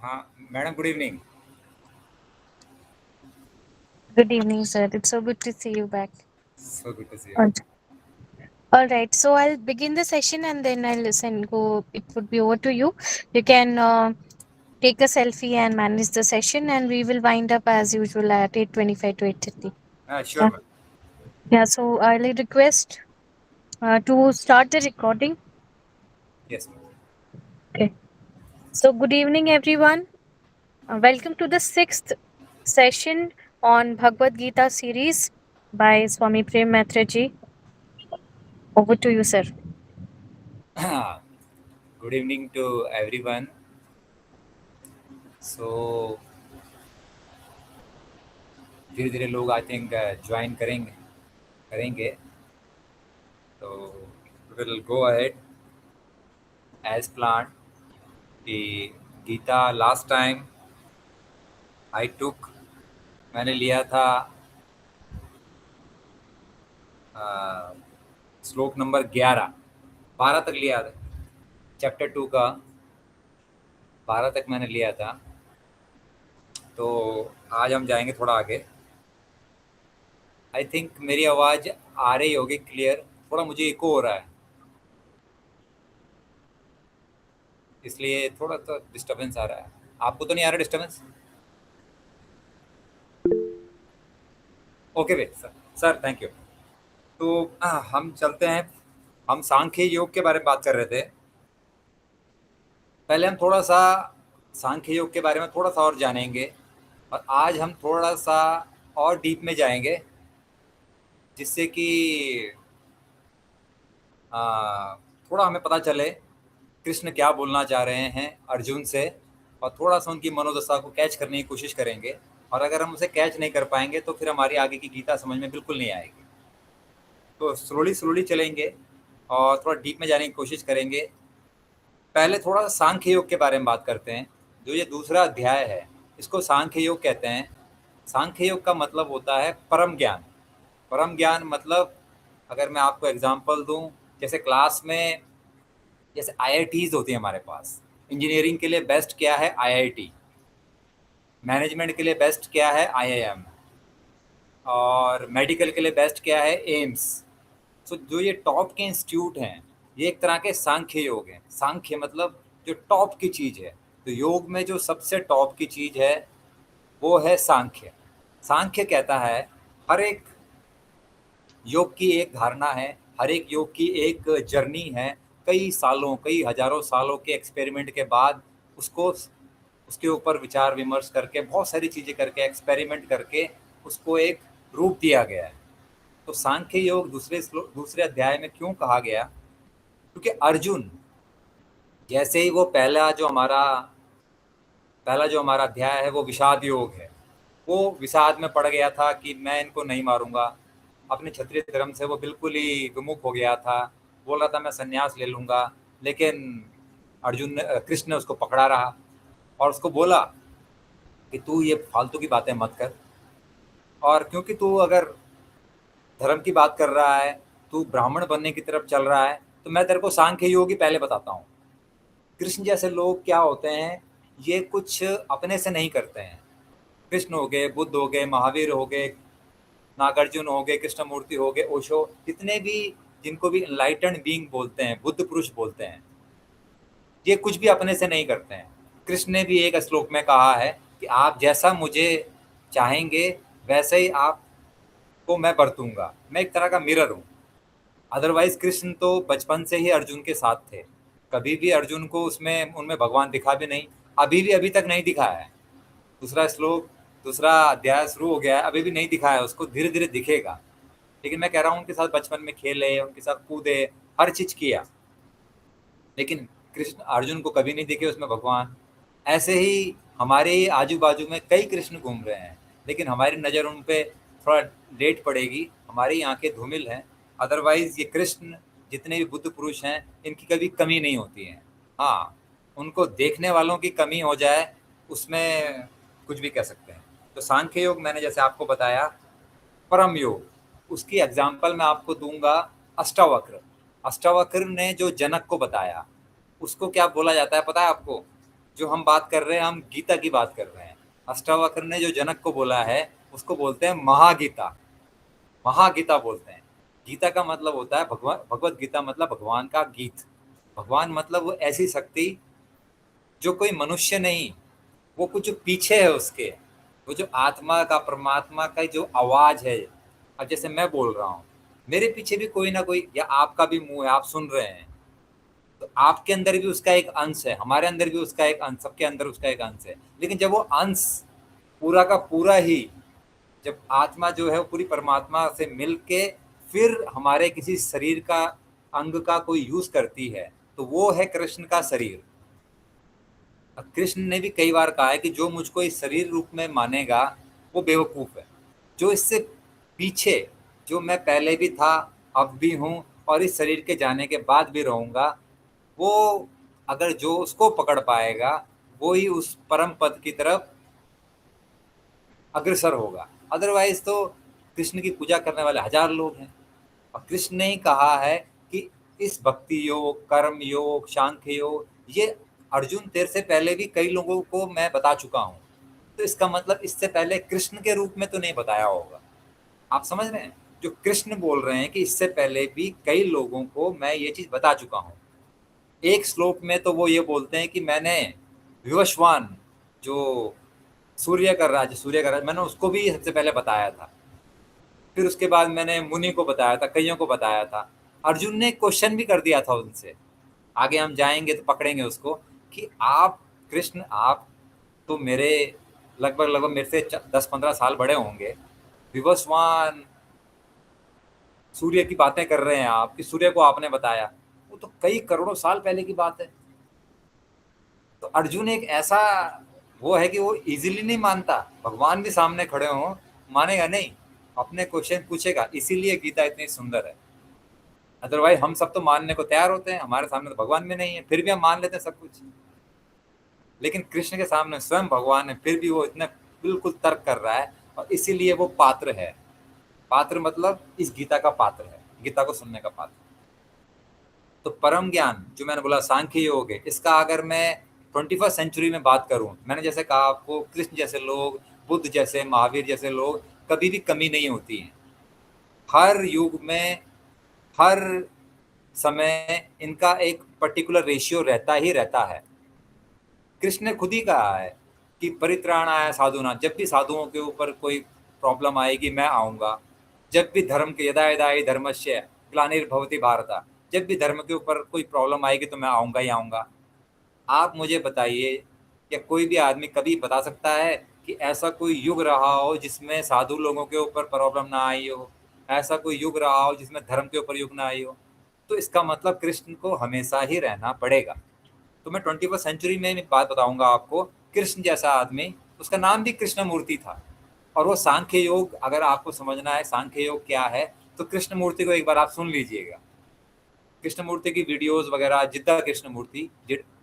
हाँ madam, good evening. Good evening, sir. It's so good to see you back. So good to see you. All all right. So I'll begin the session and then I'll listen. Go. It would be over to you. You can take a selfie and manage the session, and we will wind up as usual at 8:25 to 8:30. हाँ sure Yeah. Ma'am. Yeah. So I'll request to start the recording. Yes ma'am. Okay. So good evening, everyone. Welcome to the sixth session on Bhagavad Gita series by Swami Prem Maitre ji. Over to you, sir. Good evening to everyone. So धीरे धीरे लोग I think join करेंगे। तो will go ahead as plan. कि Geeta last time I took, मैंने लिया था श्लोक नंबर 11, 12 तक लिया था। चैप्टर 2 का 12 तक मैंने लिया था। तो आज हम जाएंगे थोड़ा आगे। आई थिंक मेरी आवाज़ आ रही होगी क्लियर। थोड़ा मुझे इको हो रहा है, इसलिए थोड़ा सा डिस्टर्बेंस आ रहा है। आपको तो नहीं आ रहा disturbance? Okay way sir. Sir thank you. तो हम चलते हैं। हम सांख्य योग के बारे में बात कर रहे थे। पहले हम थोड़ा सा सांख्य योग के बारे में थोड़ा सा और जानेंगे, और आज हम थोड़ा सा और डीप में जाएंगे, जिससे कि थोड़ा हमें पता चले कृष्ण क्या बोलना चाह रहे हैं अर्जुन से, और थोड़ा सा उनकी मनोदशा को कैच करने की कोशिश करेंगे। और अगर हम उसे कैच नहीं कर पाएंगे तो फिर हमारी आगे की गीता समझ में बिल्कुल नहीं आएगी। तो स्लोली स्लोली चलेंगे और थोड़ा डीप में जाने की कोशिश करेंगे। पहले थोड़ा सा सांख्य योग के बारे में बात करते हैं। जो ये दूसरा अध्याय है, इसको सांख्य योग कहते हैं। सांख्य योग का मतलब होता है परम ज्ञान। परम ज्ञान मतलब, अगर मैं आपको एग्जांपल दूं, जैसे क्लास में जैसे आईआईटीज होती है हमारे पास। इंजीनियरिंग के लिए बेस्ट क्या है? आईआईटी। मैनेजमेंट के लिए बेस्ट क्या है? आईआईएम। और मेडिकल के लिए बेस्ट क्या है? एम्स। सो जो ये टॉप के इंस्टीट्यूट हैं, ये एक तरह के सांख्य योग हैं। सांख्य मतलब जो टॉप की चीज़ है। तो योग में जो सबसे टॉप की चीज़ है वो है सांख्य। सांख्य कहता है हर एक योग की एक धारणा है, हर एक योग की एक जर्नी है। कई सालों, कई हजारों सालों के एक्सपेरिमेंट के बाद उसको, उसके ऊपर विचार विमर्श करके, बहुत सारी चीज़ें करके, एक्सपेरिमेंट करके उसको एक रूप दिया गया है। तो सांख्य योग दूसरे अध्याय में क्यों कहा गया? क्योंकि अर्जुन, जैसे ही वो पहला जो हमारा अध्याय है वो विषाद योग है। वो विषाद में पड़ गया था कि मैं इनको नहीं मारूंगा। अपने क्षत्रिय धर्म से वो बिल्कुल ही विमुख हो गया था। बोल रहा था मैं संन्यास ले लूंगा, लेकिन कृष्ण ने उसको पकड़ा रहा और उसको बोला कि तू ये फालतू की बातें मत कर। और क्योंकि तू अगर धर्म की बात कर रहा है, तू ब्राह्मण बनने की तरफ चल रहा है, तो मैं तेरे को सांख्य योग ही पहले बताता हूँ। कृष्ण जैसे लोग क्या होते हैं, ये कुछ अपने से नहीं करते हैं। कृष्ण हो गए, बुद्ध हो गए, महावीर हो गए, नागार्जुन हो गए, कृष्णमूर्ति हो गए, ओशो, जितने भी, जिनको भी एनलाइटेंड बीइंग बोलते हैं, बुद्ध पुरुष बोलते हैं, ये कुछ भी अपने से नहीं करते हैं। कृष्ण ने भी एक श्लोक में कहा है कि आप जैसा मुझे चाहेंगे वैसे ही आपको मैं बरतूंगा। मैं एक तरह का मिरर हूँ। अदरवाइज कृष्ण तो बचपन से ही अर्जुन के साथ थे। कभी भी अर्जुन को उसमें उनमें भगवान दिखा भी नहीं, अभी तक नहीं दिखाया है। दूसरा श्लोक, दूसरा अध्याय शुरू हो गया है, अभी भी नहीं दिखाया है उसको, धीरे धीरे दिखेगा। लेकिन मैं कह रहा हूँ उनके साथ बचपन में खेले, उनके साथ कूदे, हर चीज किया, लेकिन कृष्ण अर्जुन को कभी नहीं दिखे उसमें भगवान। ऐसे ही हमारे आजू बाजू में कई कृष्ण घूम रहे हैं, लेकिन हमारी नज़र उन पे थोड़ा लेट पड़ेगी, हमारी आंखें धूमिल हैं। अदरवाइज ये कृष्ण, जितने भी बुद्ध पुरुष हैं, इनकी कभी कमी नहीं होती है। हाँ, उनको देखने वालों की कमी हो जाए, उसमें कुछ भी कह सकते हैं। तो सांख्य योग मैंने जैसे आपको बताया, परम योग, उसकी एग्जाम्पल मैं आपको दूंगा अष्टावक्र। अष्टावक्र ने जो जनक को बताया, उसको क्या बोला जाता है पता है आपको? जो हम बात कर रहे हैं, हम गीता की बात कर रहे हैं। अष्टावक्र ने जो जनक को बोला है उसको बोलते हैं महागीता। महागीता बोलते हैं। गीता का मतलब होता है भगवान, भगवत गीता मतलब भगवान का गीत। भगवान मतलब वो ऐसी शक्ति जो कोई मनुष्य नहीं, वो कुछ जो पीछे है उसके, वो जो आत्मा का, परमात्मा का जो आवाज है। अब जैसे मैं बोल रहा हूँ, मेरे पीछे भी कोई ना कोई, या आपका भी मुंह है, आप सुन रहे हैं, तो आपके अंदर भी उसका एक अंश है, हमारे अंदर भी उसका एक अंश, सबके अंदर उसका एक अंश है। लेकिन जब वो अंश पूरा का पूरा ही, जब आत्मा जो है वो पूरी परमात्मा से मिलके फिर हमारे किसी शरीर का अंग का कोई यूज करती है, तो वो है कृष्ण का शरीर। कृष्ण ने भी कई बार कहा है कि जो मुझको इस शरीर रूप में मानेगा वो बेवकूफ है। जो इससे पीछे, जो मैं पहले भी था, अब भी हूँ और इस शरीर के जाने के बाद भी रहूंगा, वो अगर जो उसको पकड़ पाएगा वो ही उस परम पद की तरफ अग्रसर होगा। अदरवाइज तो कृष्ण की पूजा करने वाले हजार लोग हैं। और कृष्ण ने ही कहा है कि इस भक्ति योग, कर्म योग, सांख्य योग, ये अर्जुन तेरे से पहले भी कई लोगों को मैं बता चुका हूँ। तो इसका मतलब इससे पहले कृष्ण के रूप में तो नहीं बताया होगा। आप समझ रहे हैं? जो कृष्ण बोल रहे हैं कि इससे पहले भी कई लोगों को मैं ये चीज बता चुका हूँ। एक श्लोक में तो वो ये बोलते हैं कि मैंने विवस्वान, जो सूर्य का राज, मैंने उसको भी सबसे पहले बताया था। फिर उसके बाद मैंने मुनि को बताया था, कईयों को बताया था। अर्जुन ने क्वेश्चन भी कर दिया था उनसे, आगे हम जाएंगे तो पकड़ेंगे उसको, कि आप कृष्ण, आप तो मेरे लगभग लगभग मेरे से 10-15 साल बड़े होंगे। विवस्वान सूर्य की बातें कर रहे हैं आप, कि सूर्य को आपने बताया, वो तो कई करोड़ों साल पहले की बात है। तो अर्जुन एक ऐसा वो है कि वो इजीली नहीं मानता। भगवान भी सामने खड़े हों, मानेगा नहीं, अपने क्वेश्चन पूछेगा। इसीलिए गीता इतनी सुंदर है। अदरवाइज हम सब तो मानने को तैयार होते हैं, हमारे सामने तो भगवान भी नहीं है, फिर भी हम मान लेते हैं सब कुछ। लेकिन कृष्ण के सामने स्वयं भगवान है, फिर भी वो इतने बिल्कुल तर्क कर रहा है, और इसीलिए वो पात्र है। पात्र मतलब इस गीता का पात्र है, गीता को सुनने का पात्र। तो परम ज्ञान जो मैंने बोला सांख्य योग है, इसका अगर मैं 21st सेंचुरी में बात करूं, मैंने जैसे कहा आपको, कृष्ण जैसे लोग, बुद्ध जैसे, महावीर जैसे लोग, कभी भी कमी नहीं होती है। हर युग में, हर समय इनका एक पर्टिकुलर रेशियो रहता ही रहता है। कृष्ण ने खुद ही कहा है कि परित्राणाय साधुना, जब भी साधुओं के ऊपर कोई प्रॉब्लम आएगी मैं आऊंगा। जब भी धर्म के, यदा यदा हि धर्मस्य ग्लानिर्भवति भारत, जब भी धर्म के ऊपर कोई प्रॉब्लम आएगी तो मैं आऊंगा ही आऊंगा। आप मुझे बताइए, या कोई भी आदमी कभी बता सकता है कि ऐसा कोई युग रहा हो जिसमें साधु लोगों के ऊपर प्रॉब्लम ना आई हो, ऐसा कोई युग रहा हो जिसमें धर्म के ऊपर युग ना आई हो? तो इसका मतलब कृष्ण को हमेशा ही रहना पड़ेगा। तो मैं 21st सेंचुरी में बात बताऊंगा आपको। कृष्ण जैसा आदमी, उसका नाम भी कृष्ण मूर्ति था। और वो सांख्य योग, अगर आपको समझना है सांख्य योग क्या है, तो कृष्ण मूर्ति को एक बार आप सुन लीजिएगा। कृष्ण मूर्ति की वीडियोस वगैरह, जिद्दा कृष्ण मूर्ति,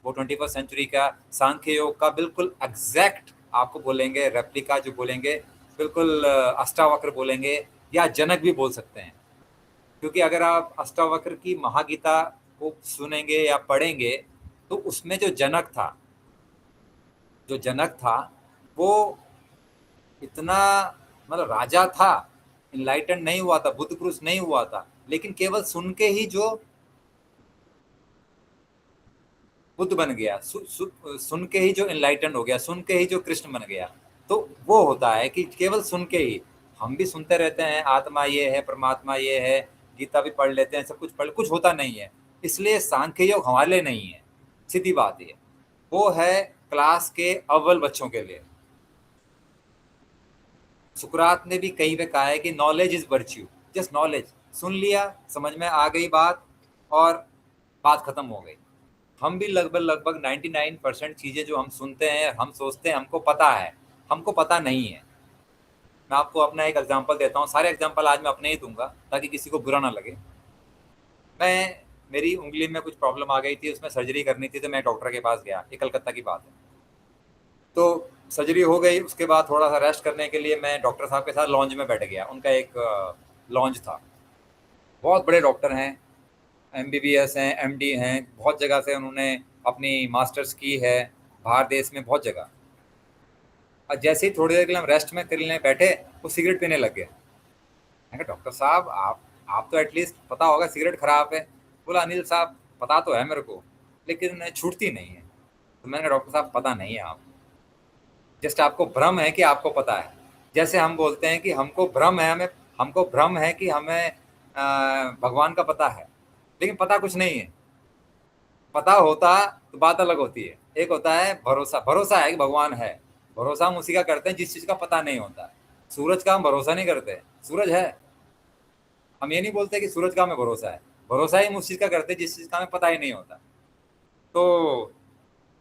वो 21st सेंचुरी का सांख्य योग का बिल्कुल एग्जैक्ट आपको बोलेंगे, रेप्लिका जो बोलेंगे, बिल्कुल अष्टावक्र बोलेंगे, या जनक भी बोल सकते हैं। क्योंकि अगर आप अष्टावक्र की महागीता को सुनेंगे या पढ़ेंगे, तो उसमें जो जनक था, जो जनक था वो इतना, मतलब राजा था, इनलाइटन नहीं हुआ था, बुद्ध पुरुष नहीं हुआ था, लेकिन केवल सुन के ही जो बुद्ध बन गया, सुन के ही जो इनलाइटन हो गया, सुन के ही जो कृष्ण बन गया। तो वो होता है कि केवल सुन के ही, हम भी सुनते रहते हैं आत्मा ये है, परमात्मा ये है, गीता भी पढ़ लेते हैं, सब कुछ पढ़, कुछ होता नहीं है। इसलिए सांख्य योग हमारे लिए नहीं है, सीधी बात ये। वो है क्लास के अव्वल बच्चों के लिए। सुकरात ने भी कहीं पे कहा है कि knowledge is virtue, just knowledge, सुन लिया, समझ में आ गई बात, और बात खत्म हो गई। हम भी लगभग लगभग 99% चीजें जो हम सुनते हैं, हम सोचते हैं हमको पता है, हमको पता नहीं है। मैं आपको अपना एक एग्जांपल देता हूँ, सारे एग्जांपल आज मैं अपने ही दूंगा ताकि किसी को बुरा ना लगे। मैं, मेरी उंगली में कुछ प्रॉब्लम आ गई थी, उसमें सर्जरी करनी थी, तो मैं डॉक्टर के पास गया, ये कलकत्ता की बात है। तो सर्जरी हो गई, उसके बाद थोड़ा सा रेस्ट करने के लिए मैं डॉक्टर साहब के साथ लॉन्ज में बैठ गया। उनका एक लॉन्ज था, बहुत बड़े डॉक्टर हैं, एमबीबीएस हैं, एमडी हैं, बहुत जगह से उन्होंने अपनी मास्टर्स की है, बाहर देश में बहुत जगह। और जैसे ही थोड़ी देर के लिए हम रेस्ट में करने बैठे, वो सिगरेट पीने लग गए। मैंने कहा डॉक्टर साहब आप तो एटलीस्ट पता होगा सिगरेट खराब है। बोला अनिल साहब पता तो है मेरे को, लेकिन छूटती नहीं है। तो मैंने कहा डॉक्टर साहब पता नहीं है, आप जस्ट आपको भ्रम है कि आपको पता है। जैसे हम बोलते हैं कि हमको भ्रम है कि हमें भगवान का पता है, लेकिन पता कुछ नहीं है। पता होता तो बात अलग होती है। एक होता है भरोसा, भरोसा है कि भगवान है। भरोसा हम उसी का करते हैं जिस चीज का पता नहीं होता। सूरज का हम भरोसा नहीं करते, सूरज है। हम ये नहीं बोलते कि सूरज का हमें भरोसा है। भरोसा ही हम उस चीज का करते हैं जिस चीज का हमें पता ही नहीं होता। तो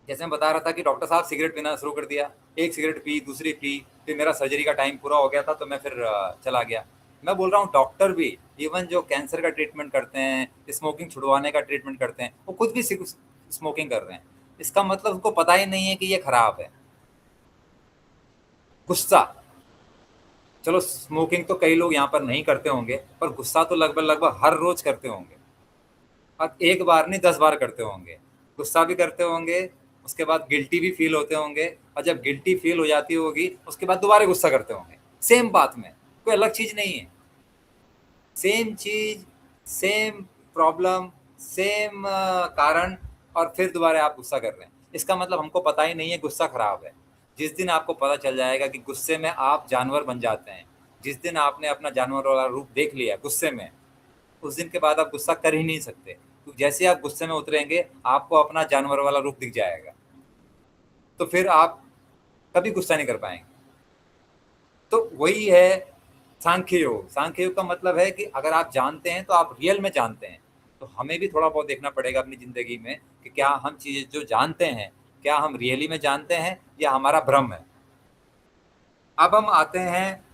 जैसे मैं बता रहा था कि डॉक्टर साहब सिगरेट पीना शुरू कर दिया। एक सिगरेट पी, दूसरी पी, फिर मेरा सर्जरी का टाइम पूरा हो गया था तो मैं फिर चला गया। मैं बोल रहा हूँ डॉक्टर भी, इवन जो कैंसर का ट्रीटमेंट करते हैं, स्मोकिंग छुड़वाने का ट्रीटमेंट करते हैं, वो खुद भी स्मोकिंग कर रहे हैं। इसका मतलब उनको पता ही नहीं है कि ये खराब है। गुस्सा, चलो स्मोकिंग तो कई लोग यहाँ पर नहीं करते होंगे, पर गुस्सा तो लगभग लगभग हर रोज करते होंगे। और एक बार नहीं 10 बार करते होंगे। गुस्सा भी करते होंगे, उसके बाद गिल्टी भी फील होते होंगे, और जब गिल्टी फील हो जाती होगी उसके बाद दोबारा गुस्सा करते होंगे सेम बात में। कोई अलग चीज नहीं है, सेम चीज, सेम प्रॉब्लम, सेम कारण, और फिर दोबारा आप गुस्सा कर रहे हैं। इसका मतलब हमको पता ही नहीं है गुस्सा खराब है। जिस दिन आपको पता चल जाएगा कि गुस्से में आप जानवर बन जाते हैं, जिस दिन आपने अपना जानवर वाला रूप देख लिया गुस्से में, उस दिन के बाद आप गुस्सा कर ही नहीं सकते। तो जैसे आप गुस्से में उतरेंगे आपको अपना जानवर वाला रूप दिख जाएगा, तो फिर आप कभी गुस्सा नहीं कर पाएंगे। तो वही है सांख्य योग। सांख्य योग का मतलब है कि अगर आप जानते हैं तो आप रियल में जानते हैं। तो हमें भी थोड़ा बहुत देखना पड़ेगा अपनी जिंदगी में कि क्या हम चीजें जो जानते हैं, क्या हम रियली में जानते हैं या हमारा भ्रम है। अब हम आते हैं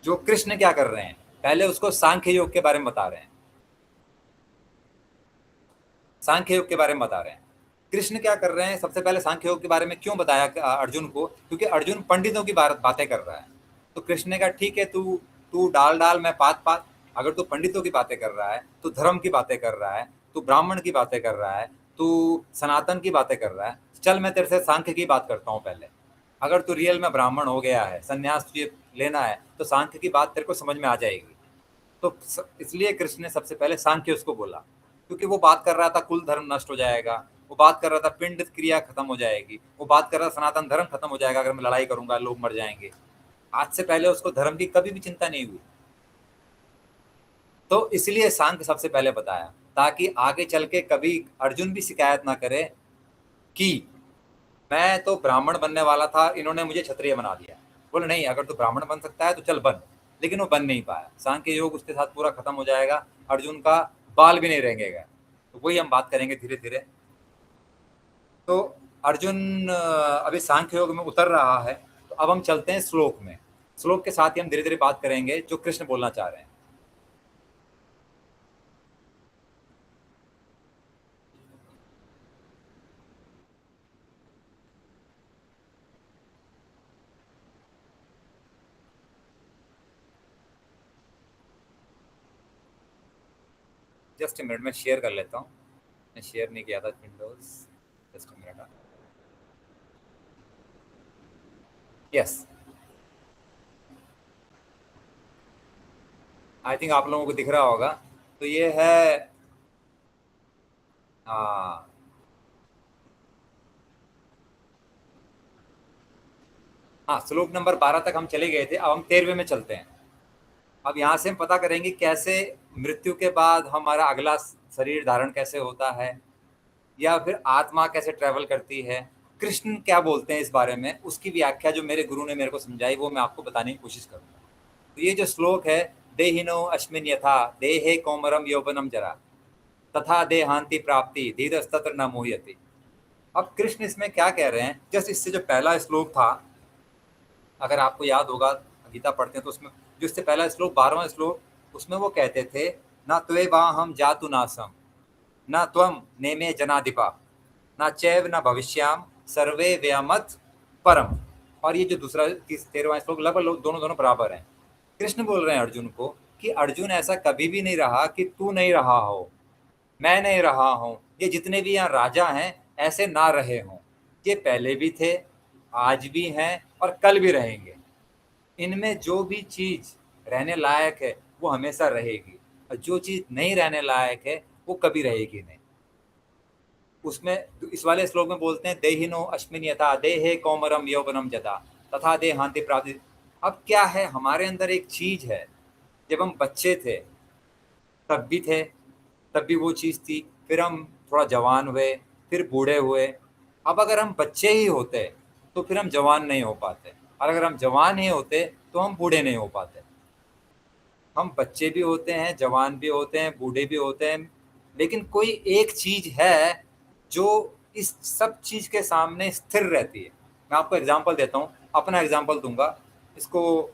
जो कृष्ण क्या कर रहे हैं। पहले उसको सांख्य योग के बारे में बता रहे हैं। सांख्य योग के बारे में बता रहे हैं कृष्ण क्या कर रहे हैं। सबसे पहले सांख्य योग के बारे में क्यों बताया अर्जुन को, क्योंकि अर्जुन पंडितों की बातें कर रहा है। तो कृष्ण ने कहा ठीक है, तू तू डाल डाल मैं पात पात। अगर तू पंडितों की बातें कर रहा है, तू धर्म की बातें कर रहा है, तू ब्राह्मण की बातें कर रहा है, तू सनातन की बातें कर रहा है, चल मैं तेरे से सांख्य की बात करता हूँ पहले। अगर तू रियल में ब्राह्मण हो गया है, संन्यास तुझे लेना है, तो सांख्य की बात तेरे को समझ में आ जाएगी। तो इसलिए कृष्ण ने सबसे पहले सांख्य उसको बोला, क्योंकि वो बात कर रहा था कुल धर्म नष्ट हो जाएगा, वो बात कर रहा था पिंड क्रिया खत्म हो जाएगी, वो बात कर रहा था सनातन धर्म खत्म हो जाएगा अगर मैं लड़ाई करूंगा, लोग मर जाएंगे। आज से पहले उसको धर्म की कभी भी चिंता नहीं हुई। तो इसलिए सांख्य सबसे पहले बताया, ताकि आगे चल के कभी अर्जुन भी शिकायत ना करे कि मैं तो ब्राह्मण बनने वाला था, इन्होंने मुझे क्षत्रिय बना दिया। बोले नहीं, अगर तू ब्राह्मण बन सकता है तो चल बन। लेकिन वो बन नहीं पाया। सांख्य योग उसके साथ पूरा खत्म हो जाएगा, अर्जुन का बाल भी नहीं रहेंगे। तो वही हम बात करेंगे धीरे धीरे। तो अर्जुन अभी सांख्य योग में उतर रहा है। तो अब हम चलते हैं श्लोक में। श्लोक के साथ ही हम धीरे धीरे बात करेंगे जो कृष्ण बोलना चाह रहे हैं। जस्ट मिनट में शेयर कर लेता हूँ। मैं शेयर नहीं किया था Windows. Just minute. Yes, I think आप लोगों को दिख रहा होगा। तो ये है हाँ, हाँ, श्लोक नंबर 12 तक हम चले गए थे। अब हम 13वें में चलते हैं। अब यहाँ से हम पता करेंगे कैसे मृत्यु के बाद हमारा अगला शरीर धारण कैसे होता है, या फिर आत्मा कैसे ट्रेवल करती है। कृष्ण क्या बोलते हैं इस बारे में, उसकी व्याख्या जो मेरे गुरु ने मेरे को समझाई वो मैं आपको बताने की कोशिश करूंगा। तो ये जो श्लोक है, देहिनो अश्मिन यथा देहे कौमरम यौवनम जरा तथा देहांति प्राप्ति धीरस्तत्र न मोह्यति। अब कृष्ण इसमें क्या कह रहे हैं, जस्ट इससे जो पहला श्लोक था, अगर आपको याद होगा गीता पढ़ते हैं तो उसमें जो इससे पहला श्लोक 12वां श्लोक, उसमें वो कहते थे ना त्वे वा हम जातु नासम न त्वम नेमे जनाधिपा न चैव न भविष्याम सर्वे व्यामत परम। और ये जो दूसरा 13वां श्लोक लगभग दोनों दोनों बराबर हैं। कृष्ण बोल रहे हैं अर्जुन को कि अर्जुन ऐसा कभी भी नहीं रहा कि तू नहीं रहा हो, मैं नहीं रहा हूं, ये जितने भी यहाँ राजा हैं ऐसे ना रहे हों। ये पहले भी थे, आज भी हैं और कल भी रहेंगे। इनमें जो भी चीज़ रहने लायक है वो हमेशा रहेगी, और जो चीज़ नहीं रहने लायक है वो कभी रहेगी नहीं। उसमें इस वाले श्लोक में बोलते हैं, देहिनो अस्मिन् यथा देहे कौमरम यौवनम जता तथा देहांति प्राप्ति। अब क्या है, हमारे अंदर एक चीज़ है, जब हम बच्चे थे तब भी थे, तब भी वो चीज़ थी, फिर हम थोड़ा जवान हुए, फिर बूढ़े हुए। अब अगर हम बच्चे ही होते तो फिर हम जवान नहीं हो पाते, और अगर हम जवान ही होते तो हम बूढ़े नहीं हो पाते। हम बच्चे भी होते हैं, जवान भी होते हैं, बूढ़े भी होते हैं, लेकिन कोई एक चीज़ है जो इस सब चीज़ के सामने स्थिर रहती है। मैं आपको एग्जांपल देता हूँ, अपना एग्जांपल दूंगा, इसको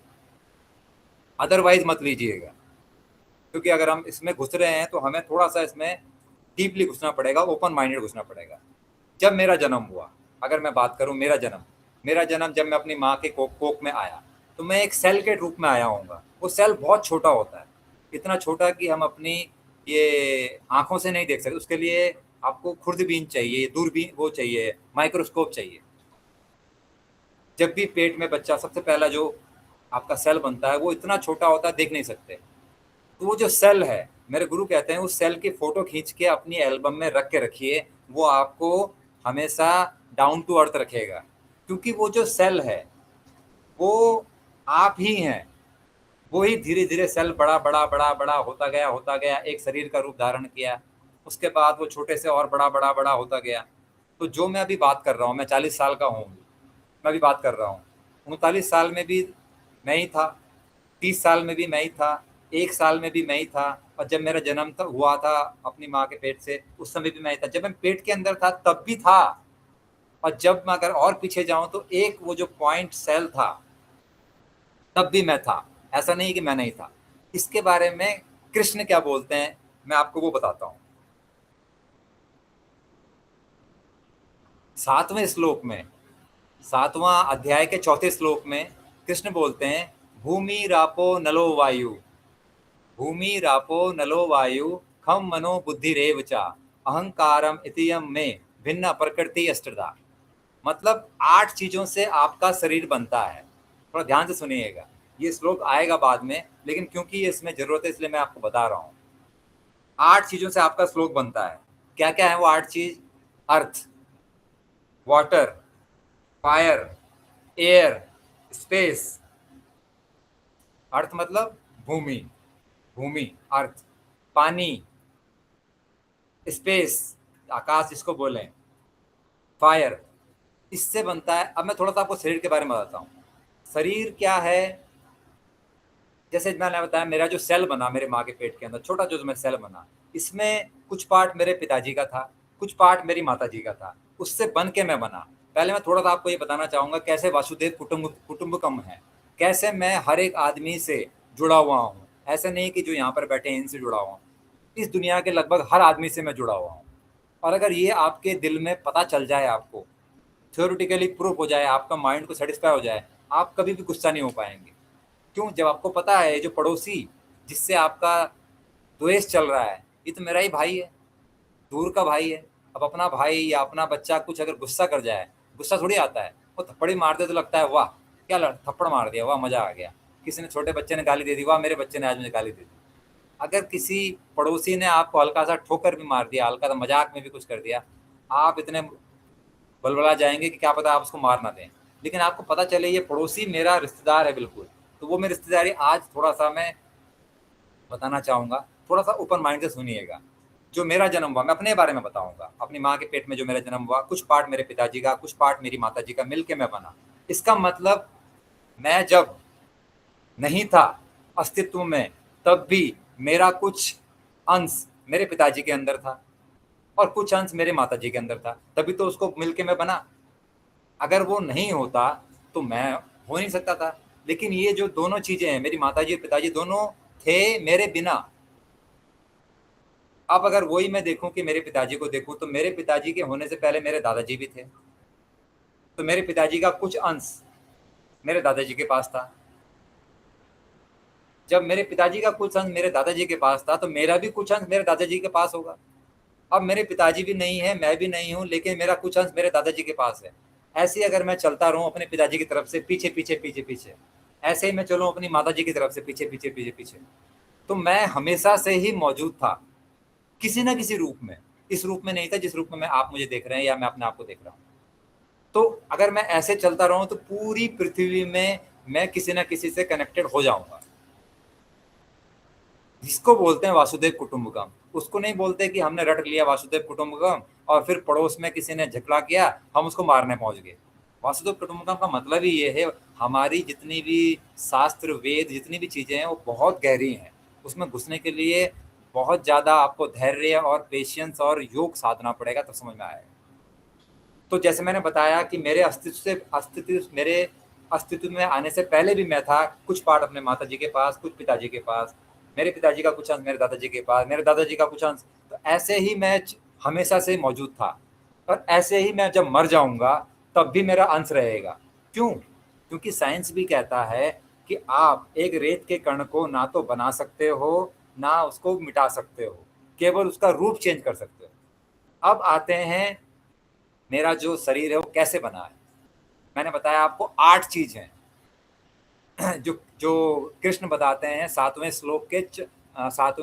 अदरवाइज मत लीजिएगा, क्योंकि अगर हम इसमें घुस रहे हैं तो हमें थोड़ा सा इसमें डीपली घुसना पड़ेगा, ओपन माइंडेड घुसना पड़ेगा। जब मेरा जन्म हुआ, अगर मैं बात करूं मेरा जन्म जब मैं अपनी माँ के कोख में आया तो मैं एक सेल के रूप में आया होऊंगा। वो सेल बहुत छोटा होता है, इतना छोटा कि हम अपनी ये आंखों से नहीं देख सकते। उसके लिए आपको खुर्दबीन चाहिए, दूरबीन वो चाहिए, माइक्रोस्कोप चाहिए। जब भी पेट में बच्चा, सबसे पहला जो आपका सेल बनता है वो इतना छोटा होता है, देख नहीं सकते। तो वो जो सेल है, मेरे गुरु कहते हैं उस सेल की फोटो खींच के अपनी एल्बम में रख के रखिए, वो आपको हमेशा डाउन टू अर्थ रखेगा। क्योंकि वो जो सेल है वो आप ही हैं। वो ही धीरे धीरे सेल बड़ा बड़ा बड़ा बड़ा होता गया, एक शरीर का रूप धारण किया। उसके बाद वो छोटे से और बड़ा बड़ा बड़ा होता गया। तो जो मैं अभी बात कर रहा हूँ, मैं 40 साल का हूँ, मैं अभी बात कर रहा हूँ, 39 साल में भी मैं ही था, 30 साल में भी मैं ही था, 1 साल में भी मैं ही था, और जब मेरा जन्म हुआ था अपनी माँ के पेट से, उस समय भी मैं ही था। जब मैं पेट के अंदर था तब भी था, और जब मैं अगर और पीछे जाऊं तो एक वो जो पॉइंट सेल था तब भी मैं था। ऐसा नहीं कि मैं नहीं था। इसके बारे में कृष्ण क्या बोलते हैं मैं आपको वो बताता हूँ। 7वें श्लोक में, 7वां अध्याय के 4थे श्लोक में कृष्ण बोलते हैं, भूमि रापो नलो वायु, भूमि रापो नलो वायु खम मनो बुद्धिरेव चा अहंकारम इतियम में भिन्न प्रकृति अष्टधा। मतलब 8 चीजों से आपका शरीर बनता है। थोड़ा ध्यान से सुनिएगा, ये श्लोक आएगा बाद में, लेकिन क्योंकि इसमें जरूरत है इसलिए मैं आपको बता रहा हूँ। 8 चीजों से आपका श्लोक बनता है। क्या क्या है वो 8 चीज? अर्थ, वाटर, फायर, एयर, स्पेस। अर्थ मतलब भूमि, भूमि अर्थ। पानी, स्पेस आकाश जिसको बोलें, फायर, इससे बनता है। अब मैं थोड़ा सा आपको शरीर के बारे में बताता हूँ। शरीर क्या है, जैसे मैंने बताया मेरा जो सेल बना मेरे माँ के पेट के अंदर, छोटा जो मैं सेल बना, इसमें कुछ पार्ट मेरे पिताजी का था, कुछ पार्ट मेरी माता जी का था, उससे बन के मैं बना। पहले मैं थोड़ा सा आपको ये बताना चाहूँगा कैसे वासुदेव कुटुंबकम है, कैसे मैं हर एक आदमी से जुड़ा हुआ हूँ। ऐसे नहीं कि जो यहाँ पर बैठे हैं इनसे जुड़ा हुआ हूँ, इस दुनिया के लगभग हर आदमी से मैं जुड़ा हुआ हूँ। और अगर ये आपके दिल में पता चल जाए, आपको थ्योरेटिकली प्रूफ हो जाए, आपका माइंड को सेटिस्फाई हो जाए, आप कभी भी गुस्सा नहीं हो पाएंगे। क्यों? जब आपको पता है जो पड़ोसी जिससे आपका द्वेष चल रहा है, ये तो मेरा ही भाई है, दूर का भाई है। अब अपना भाई या अपना बच्चा कुछ अगर गुस्सा कर जाए, गुस्सा थोड़ी आता है, वो थप्पड़ ही मार दे तो लगता है वाह क्या थप्पड़ मार दिया, वाह मजा आ गया। किसी ने, छोटे बच्चे ने गाली दे दी, वाह मेरे बच्चे ने आज मुझे गाली दे दी। अगर किसी पड़ोसी ने आपको हल्का सा ठोकर भी मार दिया, हल्का सा मजाक में भी कुछ कर दिया, आप इतने बलबला जाएंगे कि क्या पता आप उसको मार ना दें। लेकिन आपको पता चले ये पड़ोसी मेरा रिश्तेदार है बिल्कुल, तो वो मेरी रिश्तेदारी आज थोड़ा सा मैं बताना चाहूँगा, थोड़ा सा ओपन माइंड से सुनिएगा। जो मेरा जन्म हुआ, मैं अपने बारे में बताऊंगा, अपनी माँ के पेट में जो मेरा जन्म हुआ, कुछ पार्ट मेरे पिताजी का, कुछ पार्ट मेरी माता जी का, मिलके मैं बना। इसका मतलब मैं जब नहीं था अस्तित्व में, तब भी मेरा कुछ अंश मेरे पिताजी के अंदर था और कुछ अंश मेरे माता जी के अंदर था, तभी तो उसको मिलके मैं बना। अगर वो नहीं होता तो मैं हो नहीं सकता था। लेकिन ये जो दोनों चीजें हैं, मेरी माताजी और पिताजी दोनों थे मेरे बिना। अब अगर वही मैं देखूं कि मेरे पिताजी को देखूं, तो मेरे पिताजी के होने से पहले मेरे दादाजी भी थे, तो मेरे पिताजी का कुछ अंश मेरे दादाजी के पास था। जब मेरे पिताजी का कुछ अंश मेरे दादाजी के पास था, तो मेरा भी कुछ अंश मेरे दादाजी के पास होगा। अब मेरे पिताजी भी नहीं है, मैं भी नहीं हूँ, लेकिन मेरा कुछ अंश मेरे दादाजी के पास है। ऐसे ही अगर मैं चलता रहूँ अपने पिताजी की तरफ से पीछे पीछे पीछे पीछे, ऐसे ही मैं चलूँ अपनी माताजी की तरफ से पीछे पीछे पीछे पीछे, तो मैं हमेशा से ही मौजूद था किसी ना किसी रूप में। इस रूप में नहीं था जिस रूप में मैं आप मुझे देख रहे हैं या मैं अपने आप को देख रहा हूँ। तो अगर मैं ऐसे चलता रहूं तो पूरी पृथ्वी में मैं किसी ना किसी से कनेक्टेड हो जाऊंगा। जिसको बोलते हैं वासुदेव कुटुंबकम, उसको नहीं बोलते कि हमने रट लिया वासुदेव कुटुंबकम और फिर पड़ोस में किसी ने झगड़ा किया, हम उसको मारने पहुंच गए। वासुदेव कुटुंबकम का मतलब ही ये है, हमारी जितनी भी शास्त्र वेद जितनी भी चीजें हैं वो बहुत गहरी हैं। उसमें घुसने के लिए बहुत ज्यादा आपको धैर्य और पेशेंस और योग साधना पड़ेगा, तब समझ में आएगा। तो जैसे मैंने बताया कि मेरे अस्तित्व में आने से पहले भी मैं था, कुछ पार्ट अपने माताजी के पास, कुछ पिताजी के पास, मेरे पिताजी का कुछ अंश मेरे दादाजी के पास, मेरे दादाजी का कुछ अंश। तो ऐसे ही मैं हमेशा से मौजूद था, और ऐसे ही मैं जब मर जाऊंगा तब भी मेरा अंश रहेगा। क्यों? क्योंकि साइंस भी कहता है कि आप एक रेत के कण को ना तो बना सकते हो ना उसको मिटा सकते हो, केवल उसका रूप चेंज कर सकते हो। अब आते हैं मेरा जो शरीर है वो कैसे बना है। मैंने बताया आपको 8 चीज हैं जो जो कृष्ण बताते हैं 7वें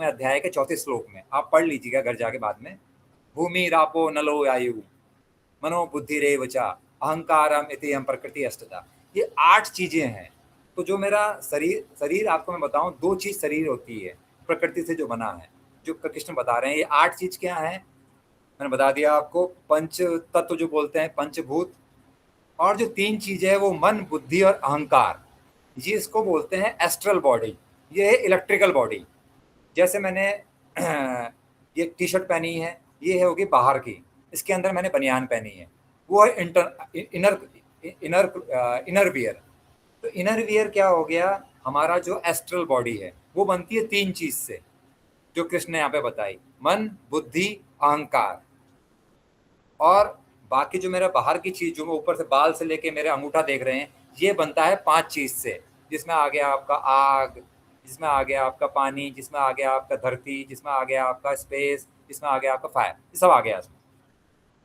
अध्याय के 4 श्लोक में। आप पढ़ लीजिएगा घर जाके बाद में। भूमि रापो नलो आयु मनो बुद्धि रेव च अहंकारम इति हम प्रकृति अष्टता। ये 8 चीजें हैं। तो जो मेरा शरीर आपको मैं बताऊं, 2 चीज शरीर होती है प्रकृति से जो बना है, जो कृष्ण बता रहे हैं। ये 8 चीज क्या है मैंने बता दिया आपको। पंच तत्व जो बोलते हैं, पंचभूत, और जो 3 चीजें है वो मन बुद्धि और अहंकार, ये इसको बोलते हैं एस्ट्रल बॉडी। ये है इलेक्ट्रिकल बॉडी। जैसे मैंने ये टी शर्ट पहनी है, ये है होगी बाहर की, इसके अंदर मैंने बनियान पहनी है, वो है इनर इनर इनर वियर। तो इनर वियर क्या हो गया, हमारा जो एस्ट्रल बॉडी है वो बनती है 3 चीज से, जो कृष्ण ने यहाँ पे बताई, मन बुद्धि अहंकार। और बाकी जो मेरा बाहर की चीज, जो मैं ऊपर से बाल से लेके मेरे अंगूठा देख रहे हैं, ये बनता है 5 चीज से, जिसमें आ गया आपका आग, जिसमें आ गया आपका पानी, जिसमें आ गया आपका धरती, जिसमें आ गया आपका स्पेस, जिसमें आ गया आपका फायर, ये सब आ गया इसमें।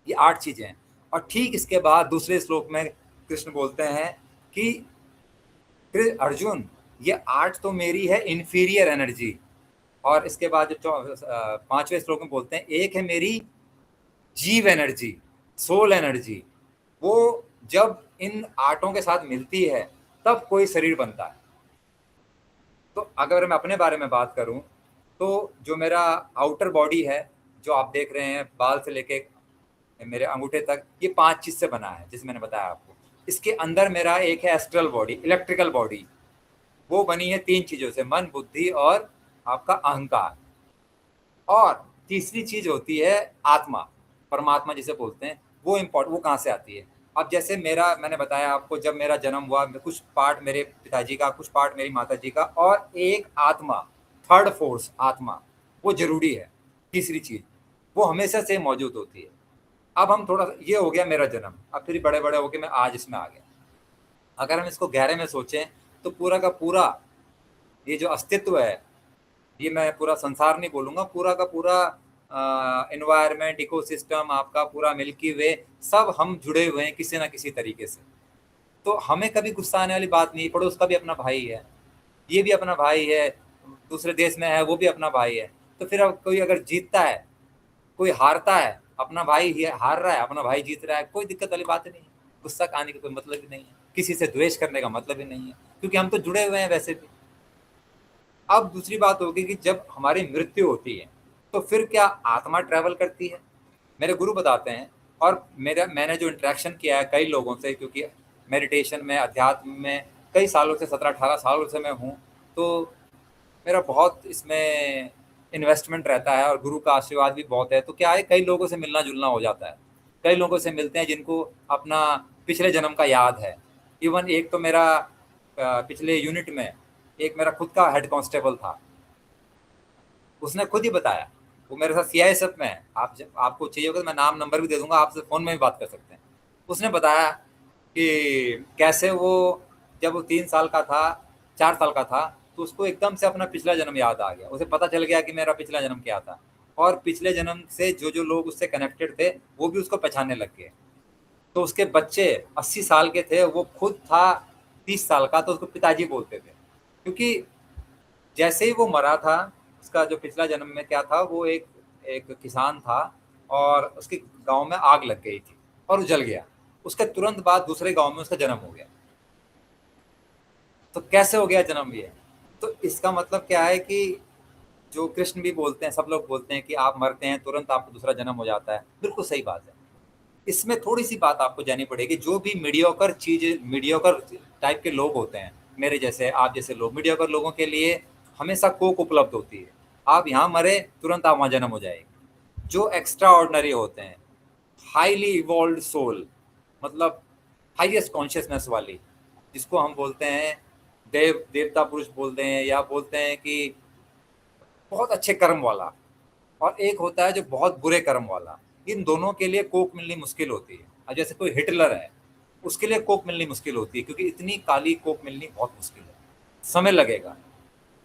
ये 8 चीजें हैं। और ठीक इसके बाद दूसरे श्लोक में कृष्ण बोलते हैं कि अर्जुन, ये 8 तो मेरी है इंफीरियर एनर्जी। और इसके बाद जो 5वें श्लोक में बोलते हैं, एक है मेरी जीव एनर्जी, सोल एनर्जी। वो जब इन 8 के साथ मिलती है तब कोई शरीर बनता है। तो अगर मैं अपने बारे में बात करूं, तो जो मेरा आउटर बॉडी है, जो आप देख रहे हैं बाल से लेके मेरे अंगूठे तक, ये 5 चीज से बना है, जिसे मैंने बताया आपको। इसके अंदर मेरा एक है एस्ट्रल बॉडी, इलेक्ट्रिकल बॉडी, वो बनी है 3 चीजों से, मन बुद्धि और आपका अहंकार। और तीसरी चीज होती है आत्मा, परमात्मा जिसे बोलते हैं। वो कहाँ से आती है? अब जैसे मैंने बताया आपको, जब मेरा जन्म हुआ, कुछ पार्ट मेरे पिताजी का, कुछ पार्ट मेरी माताजी का, और एक आत्मा, थर्ड फोर्स आत्मा, वो जरूरी है। तीसरी चीज वो हमेशा से मौजूद होती है। अब हम थोड़ा, ये हो गया मेरा जन्म, अब फिर बड़े बड़े होके मैं आज इसमें आ गया। अगर हम इसको गहरे में सोचें तो पूरा का पूरा ये जो अस्तित्व है, ये मैं पूरा संसार नहीं बोलूंगा, पूरा का पूरा एनवायरनमेंट, इकोसिस्टम, आपका पूरा मिल्की वे, सब हम जुड़े हुए हैं किसी ना किसी तरीके से। तो हमें कभी गुस्सा आने वाली बात नहीं। पड़ोस का भी अपना भाई है, ये भी अपना भाई है, दूसरे देश में है वो भी अपना भाई है। तो फिर अब कोई अगर जीतता है, कोई हारता है, अपना भाई हार रहा है, अपना भाई जीत रहा है, कोई दिक्कत वाली बात नहीं है। गुस्सा आने का कोई मतलब ही नहीं है, किसी से द्वेष करने का मतलब ही नहीं है, क्योंकि हम तो जुड़े हुए हैं वैसे भी। अब दूसरी बात होगी कि जब हमारी मृत्यु होती है तो फिर क्या आत्मा ट्रैवल करती है? मेरे गुरु बताते हैं, और मैंने जो इंटरेक्शन किया है कई लोगों से, क्योंकि मेडिटेशन में, अध्यात्म में कई सालों से, 17-18 सालों से मैं हूँ, तो मेरा बहुत इसमें इन्वेस्टमेंट रहता है और गुरु का आशीर्वाद भी बहुत है। तो क्या है, कई लोगों से मिलना जुलना हो जाता है, कई लोगों से मिलते हैं जिनको अपना पिछले जन्म का याद है। इवन एक तो मेरा पिछले यूनिट में एक मेरा खुद का हेड कांस्टेबल था, उसने खुद ही बताया, वो मेरे साथ सीआईएसएफ में है। आपको चाहिए होगा तो मैं नाम नंबर भी दे दूंगा, आपसे फ़ोन में भी बात कर सकते हैं। उसने बताया कि कैसे वो जब वो 3 साल का था, 4 साल का था, तो उसको एकदम से अपना पिछला जन्म याद आ गया। उसे पता चल गया कि मेरा पिछला जन्म क्या था। और पिछले जन्म से जो जो लोग उससे कनेक्टेड थे वो भी उसको पहचानने लग गए। तो उसके बच्चे 80 साल के थे, वो खुद था 30 साल का, तो उसको पिताजी बोलते थे, क्योंकि जैसे ही वो मरा था, उसका जो पिछला जन्म में क्या था, वो एक एक किसान था और उसके गांव में आग लग गई थी और वो जल गया। उसके तुरंत बाद दूसरे गांव में उसका जन्म हो गया। तो कैसे हो गया जन्म ये? तो इसका मतलब क्या है कि जो कृष्ण भी बोलते हैं, सब लोग बोलते हैं कि आप मरते हैं तुरंत आपको दूसरा जन्म हो जाता है, बिल्कुल सही बात है। इसमें थोड़ी सी बात आपको जाननी पड़ेगी, जो भी मीडियोकर चीज, मीडियोकर टाइप के लोग होते हैं, मेरे जैसे आप जैसे लोग, मीडियोकर लोगों के लिए हमेशा कोक उपलब्ध होती है। आप यहाँ मरे तुरंत आप वहाँ जन्म हो जाएगी। जो एक्स्ट्रा ऑर्डिनरी होते हैं, हाईली इवॉल्व सोल, मतलब हाईएस्ट कॉन्शियसनेस वाली, जिसको हम बोलते हैं देवता पुरुष बोलते हैं, या बोलते हैं कि बहुत अच्छे कर्म वाला, और एक होता है जो बहुत बुरे कर्म वाला। इन दोनों के लिए कोक मिलनी मुश्किल होती है। अब जैसे कोई हिटलर है, उसके लिए कोक मिलनी मुश्किल होती है, क्योंकि इतनी काली कोक मिलनी बहुत मुश्किल है, समय लगेगा,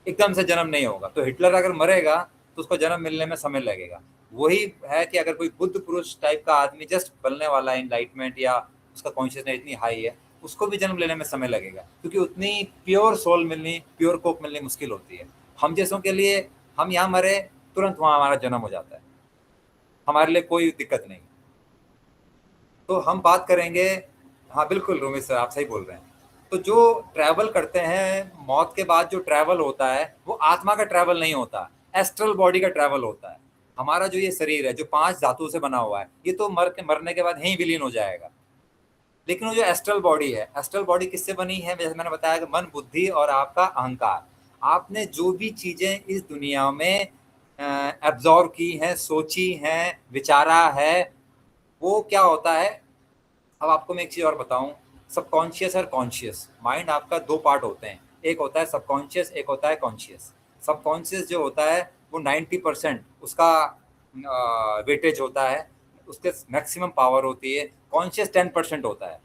एकदम से जन्म नहीं होगा। तो हिटलर अगर मरेगा तो उसको जन्म मिलने में समय लगेगा। वही है कि अगर कोई बुद्ध पुरुष टाइप का आदमी जस्ट बनने वाला है, इनलाइटमेंट या उसका कॉन्शियसनेस इतनी हाई है, उसको भी जन्म लेने में समय लगेगा, क्योंकि उतनी प्योर सोल मिलनी, प्योर कोक मिलनी मुश्किल होती है। हम जैसों के लिए, हम यहाँ मरे तुरंत वहाँ हमारा जन्म हो जाता है, हमारे लिए कोई दिक्कत नहीं। तो हम बात करेंगे, हाँ बिल्कुल रोमित सर आप सही बोल रहे हैं। तो जो ट्रैवल करते हैं, मौत के बाद जो ट्रैवल होता है वो आत्मा का ट्रैवल नहीं होता, एस्ट्रल बॉडी का ट्रैवल होता है। हमारा जो ये शरीर है जो 5 धातु से बना हुआ है, ये तो मरने के बाद यहीं विलीन हो जाएगा। लेकिन वो जो एस्ट्रल बॉडी है, एस्ट्रल बॉडी किससे बनी है? जैसे मैंने बताया कि मन, बुद्धि और आपका अहंकार। आपने जो भी चीजें इस दुनिया में एब्जॉर्व की हैं, सोची हैं, विचारा है, वो क्या होता है? अब आपको मैं एक चीज और बताऊं, सबकॉन्शियस और कॉन्शियस माइंड आपका 2 पार्ट होते हैं, एक होता है सबकॉन्शियस, एक होता है कॉन्शियस। सबकॉन्शियस जो होता है वो 90% उसका वेटेज होता है, उसके मैक्सिमम पावर होती है। कॉन्शियस 10% होता है।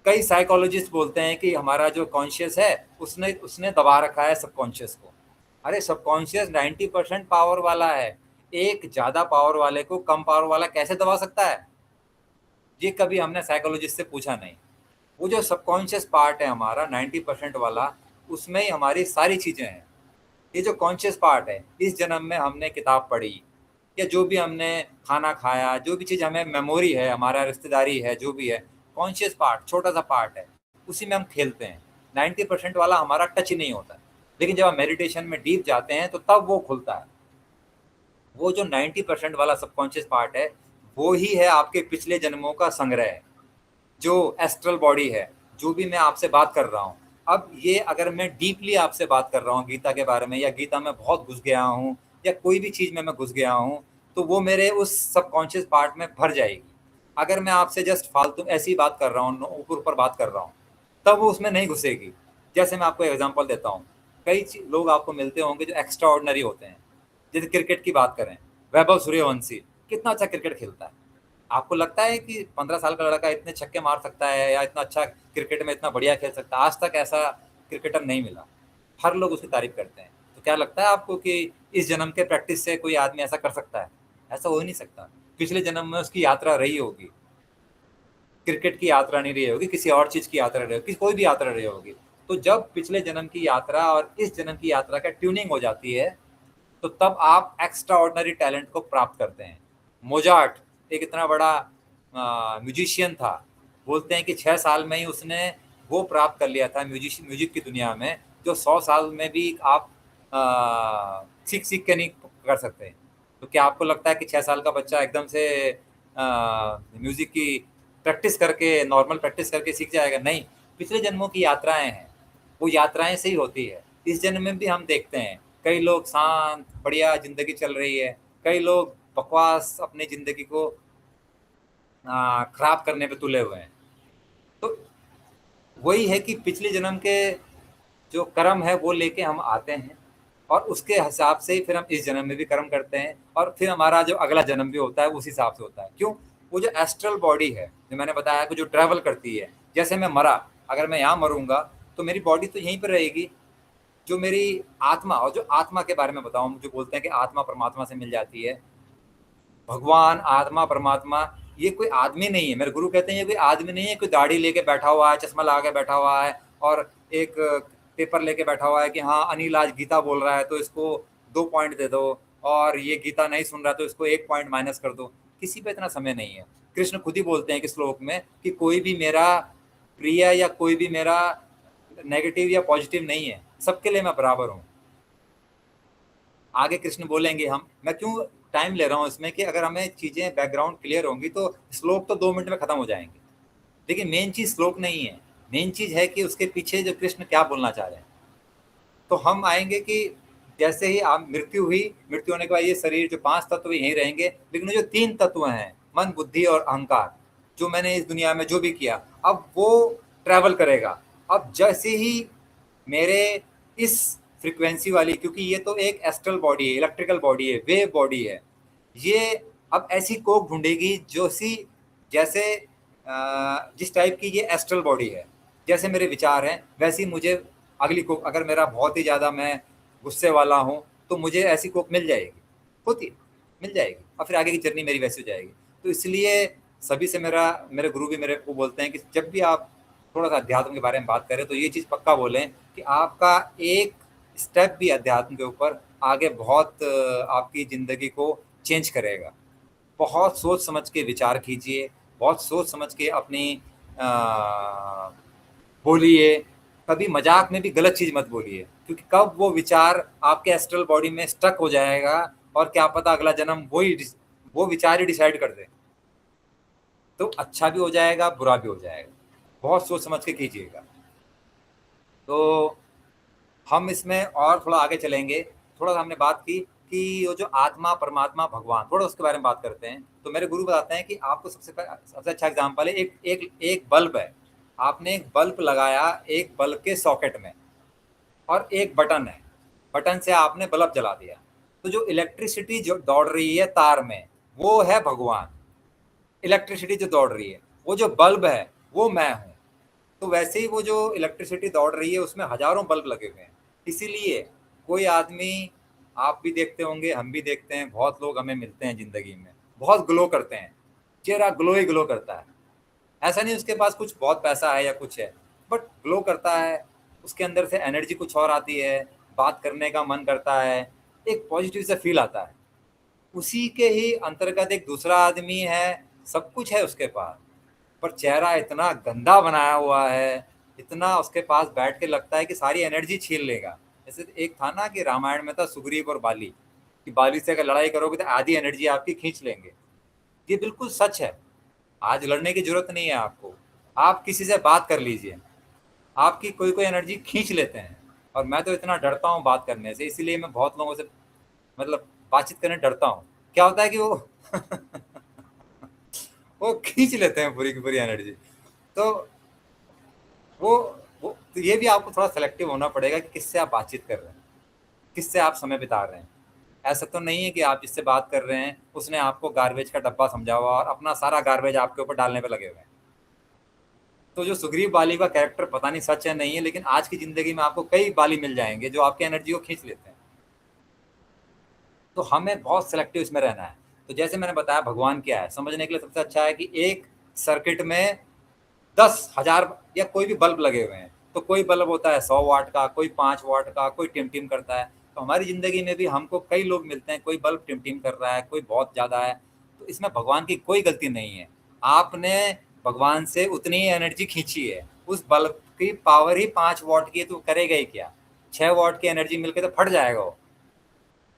कई साइकोलॉजिस्ट बोलते हैं कि हमारा जो कॉन्शियस है उसने उसने दबा रखा है सबकॉन्शियस को। अरे सबकॉन्शियस 90% पावर वाला है, एक ज्यादा पावर वाले को कम पावर वाला कैसे दबा सकता है? ये कभी हमने साइकोलॉजिस्ट से पूछा नहीं। वो जो सबकॉन्शियस पार्ट है हमारा 90% वाला, उसमें ही हमारी सारी चीजें हैं। ये जो कॉन्शियस पार्ट है, इस जन्म में हमने किताब पढ़ी या जो भी हमने खाना खाया, जो भी चीज़ हमें मेमोरी है, हमारा रिश्तेदारी है, जो भी है, कॉन्शियस पार्ट छोटा सा पार्ट है, उसी में हम खेलते हैं। 90% वाला हमारा टच ही नहीं होता। लेकिन जब हम मेडिटेशन में डीप जाते हैं तो तब वो खुलता है। वो जो 90% वाला सबकॉन्शियस पार्ट है, वो ही है आपके पिछले जन्मों का संग्रह, जो एस्ट्रल बॉडी है, जो भी मैं आपसे बात कर रहा हूँ। अब ये अगर मैं डीपली आपसे बात कर रहा हूँ गीता के बारे में, या गीता में बहुत घुस गया हूँ, या कोई भी चीज़ में मैं घुस गया हूँ, तो वो मेरे उस सबकॉन्शियस पार्ट में भर जाएगी। अगर मैं आपसे जस्ट फालतू ऐसी बात कर रहा हूँ, ऊपर ऊपर बात कर रहा हूँ, तब वो उसमें नहीं घुसेगी। जैसे मैं आपको एग्जांपल देता हूँ, कई लोग आपको मिलते होंगे जो एक्स्ट्रा ऑर्डिनरी होते हैं। जैसे क्रिकेट की बात करें, वैभव सूर्यवंशी कितना अच्छा क्रिकेट खेलता है। आपको लगता है कि 15 साल का लड़का इतने छक्के मार सकता है या इतना अच्छा क्रिकेट में इतना बढ़िया खेल सकता है? आज तक ऐसा क्रिकेटर नहीं मिला। हर लोग उसकी तारीफ करते हैं। तो क्या लगता है आपको कि इस जन्म के प्रैक्टिस से कोई आदमी ऐसा कर सकता है? ऐसा हो ही नहीं सकता। पिछले जन्म में उसकी यात्रा रही होगी, क्रिकेट की यात्रा नहीं रही होगी, किसी और चीज की यात्रा रही होगी, कोई भी यात्रा रही होगी। तो जब पिछले जन्म की यात्रा और इस जन्म की यात्रा का ट्यूनिंग हो जाती है, तो तब आप एक्स्ट्रा ऑर्डिनरी टैलेंट को प्राप्त करते हैं। मोजार्ट एक इतना बड़ा म्यूजिशियन था, बोलते हैं कि 6 साल में ही उसने वो प्राप्त कर लिया था म्यूजिक की दुनिया में, जो 100 साल में भी आप सीख सीख के नहीं कर सकते। तो क्या आपको लगता है कि 6 साल का बच्चा एकदम से म्यूजिक की प्रैक्टिस करके, नॉर्मल प्रैक्टिस करके सीख जाएगा? नहीं, पिछले जन्मों की यात्राएं हैं, वो यात्राएं से ही होती है। इस जन्म में भी हम देखते हैं कई लोग शांत बढ़िया जिंदगी चल रही है, कई लोग बकवास अपनी जिंदगी को खराब करने पे तुले हुए हैं। तो वही है कि पिछले जन्म के जो कर्म है वो लेके हम आते हैं, और उसके हिसाब से ही फिर हम इस जन्म में भी कर्म करते हैं, और फिर हमारा जो अगला जन्म भी होता है उस हिसाब से होता है। क्यों? वो जो एस्ट्रल बॉडी है, जो मैंने बताया कि जो ट्रैवल करती है, जैसे मैं मरा, अगर मैं यहाँ मरूंगा तो मेरी बॉडी तो यहीं पर रहेगी, जो मेरी आत्मा, और जो आत्मा के बारे में बताऊं, जो बोलते हैं कि आत्मा परमात्मा से मिल जाती है, भगवान, आत्मा, परमात्मा, ये कोई आदमी नहीं है। मेरे गुरु कहते हैं ये कोई आदमी नहीं है, कोई दाढ़ी लेके बैठा हुआ है, चश्मा लगा के बैठा हुआ है और एक पेपर लेके बैठा हुआ है कि हाँ अनिल आज गीता बोल रहा है तो इसको 2 पॉइंट दे दो, और ये गीता नहीं सुन रहा तो इसको 1 पॉइंट माइनस कर दो। किसी पे इतना समय नहीं है। कृष्ण खुद ही बोलते हैं कि श्लोक में कि कोई भी मेरा प्रिय या कोई भी मेरा नेगेटिव या पॉजिटिव नहीं है, सबके लिए मैं बराबर हूँ। आगे कृष्ण बोलेंगे हम, मैं क्यों टाइम ले रहा हूँ इसमें कि अगर हमें चीज़ें बैकग्राउंड क्लियर होंगी तो श्लोक तो 2 मिनट में खत्म हो जाएंगे। लेकिन मेन चीज़ श्लोक नहीं है, मेन चीज़ है कि उसके पीछे जो कृष्ण क्या बोलना चाह रहे हैं। तो हम आएंगे कि जैसे ही आप मृत्यु हुई, मृत्यु होने के बाद ये शरीर जो 5 तत्व यहीं रहेंगे, लेकिन जो 3 तत्व हैं, मन, बुद्धि और अहंकार, जो मैंने इस दुनिया में जो भी किया, अब वो ट्रैवल करेगा। अब जैसे ही मेरे इस फ्रीक्वेंसी वाली, क्योंकि ये तो एक एस्ट्रल बॉडी है, इलेक्ट्रिकल बॉडी है, वेव बॉडी है, ये अब ऐसी कोक ढूंढेगी जो सी जैसे जिस टाइप की ये एस्ट्रल बॉडी है, जैसे मेरे विचार हैं वैसी मुझे अगली कोक, अगर मेरा बहुत ही ज़्यादा मैं गुस्से वाला हूँ तो मुझे ऐसी कोक मिल जाएगी, होती है, मिल जाएगी, और फिर आगे की जर्नी मेरी वैसी हो जाएगी। तो इसलिए सभी से मेरे गुरु भी मेरे को बोलते हैं कि जब भी आप थोड़ा सा अध्यात्म के बारे में बात करें तो ये चीज़ पक्का बोलें कि आपका एक स्टेप भी अध्यात्म के ऊपर आगे बहुत आपकी ज़िंदगी को चेंज करेगा। बहुत सोच समझ के विचार कीजिए, बहुत सोच समझ के अपनी बोलिए, कभी मजाक में भी गलत चीज़ मत बोलिए, क्योंकि कब वो विचार आपके एस्ट्रल बॉडी में स्टक हो जाएगा और क्या पता अगला जन्म वो विचार ही डिसाइड कर दे। तो अच्छा भी हो जाएगा, बुरा भी हो जाएगा। बहुत सोच समझ के कीजिएगा। तो हम इसमें और थोड़ा आगे चलेंगे। थोड़ा सा हमने बात की कि वो जो आत्मा, परमात्मा, भगवान, थोड़ा उसके बारे में बात करते हैं। तो मेरे गुरु बताते हैं कि आपको सबसे अच्छा एग्जाम्पल है, एक बल्ब है। आपने एक बल्ब लगाया एक बल्ब के सॉकेट में, और एक बटन है, बटन से आपने बल्ब जला दिया। तो जो इलेक्ट्रिसिटी जो दौड़ रही है तार में, वो है भगवान। इलेक्ट्रिसिटी जो दौड़ रही है, वो जो बल्ब है वो मैं हूँ। तो वैसे ही वो जो इलेक्ट्रिसिटी दौड़ रही है उसमें हजारों बल्ब लगे हुए हैं। इसीलिए कोई आदमी, आप भी देखते होंगे, हम भी देखते हैं, बहुत लोग हमें मिलते हैं ज़िंदगी में, बहुत ग्लो करते हैं, चेहरा ग्लो ही ग्लो करता है। ऐसा नहीं उसके पास कुछ बहुत पैसा है या कुछ है, बट ग्लो करता है, उसके अंदर से एनर्जी कुछ और आती है, बात करने का मन करता है, एक पॉजिटिव सा फील आता है। उसी के ही अंतर्गत एक दूसरा आदमी है, सब कुछ है उसके पास, पर चेहरा इतना गंदा बनाया हुआ है, इतना उसके पास बैठ के लगता है कि सारी एनर्जी छीन लेगा। जैसे एक था ना कि रामायण में था सुग्रीव और बाली, कि बाली से अगर लड़ाई करोगे तो आधी एनर्जी आपकी खींच लेंगे। ये बिल्कुल सच है। आज लड़ने की जरूरत नहीं है आपको, आप किसी से बात कर लीजिए, आपकी कोई कोई एनर्जी खींच लेते हैं। और मैं तो इतना डरता हूँ बात करने से, इसीलिए मैं बहुत लोगों से मतलब बातचीत करने डरता हूँ। क्या होता है कि वो वो खींच लेते हैं पूरी की पूरी एनर्जी। तो वो तो ये भी आपको थोड़ा सेलेक्टिव होना पड़ेगा कि किससे आप बातचीत कर रहे हैं, किससे आप समय बिता रहे हैं। ऐसा तो नहीं है कि आप जिससे बात कर रहे हैं उसने आपको गार्बेज का डब्बा समझा हुआ और अपना सारा गार्बेज आपके ऊपर डालने पे लगे हुए हैं। तो जो सुग्रीव बाली का कैरेक्टर पता नहीं सच है नहीं है, लेकिन आज की जिंदगी में आपको कई बाली मिल जाएंगे जो आपकी एनर्जी को खींच लेते हैं। तो हमें बहुत सेलेक्टिव इसमें रहना है। तो जैसे मैंने बताया भगवान क्या है, समझने के लिए सबसे अच्छा है कि एक सर्किट में 10,000 या कोई भी बल्ब लगे हुए हैं। तो कोई बल्ब होता है 100 वाट का, कोई 5 वाट का, कोई टिम टिम करता है। तो हमारी ज़िंदगी में भी हमको कई लोग मिलते हैं, कोई बल्ब टिम टिम कर रहा है, कोई बहुत ज़्यादा है। तो इसमें भगवान की कोई गलती नहीं है। आपने भगवान से उतनी ही एनर्जी खींची है, उस बल्ब की पावर ही 5 वाट की है, तो करेगा ही क्या, 6 वाट की एनर्जी मिलकर तो फट जाएगा वो।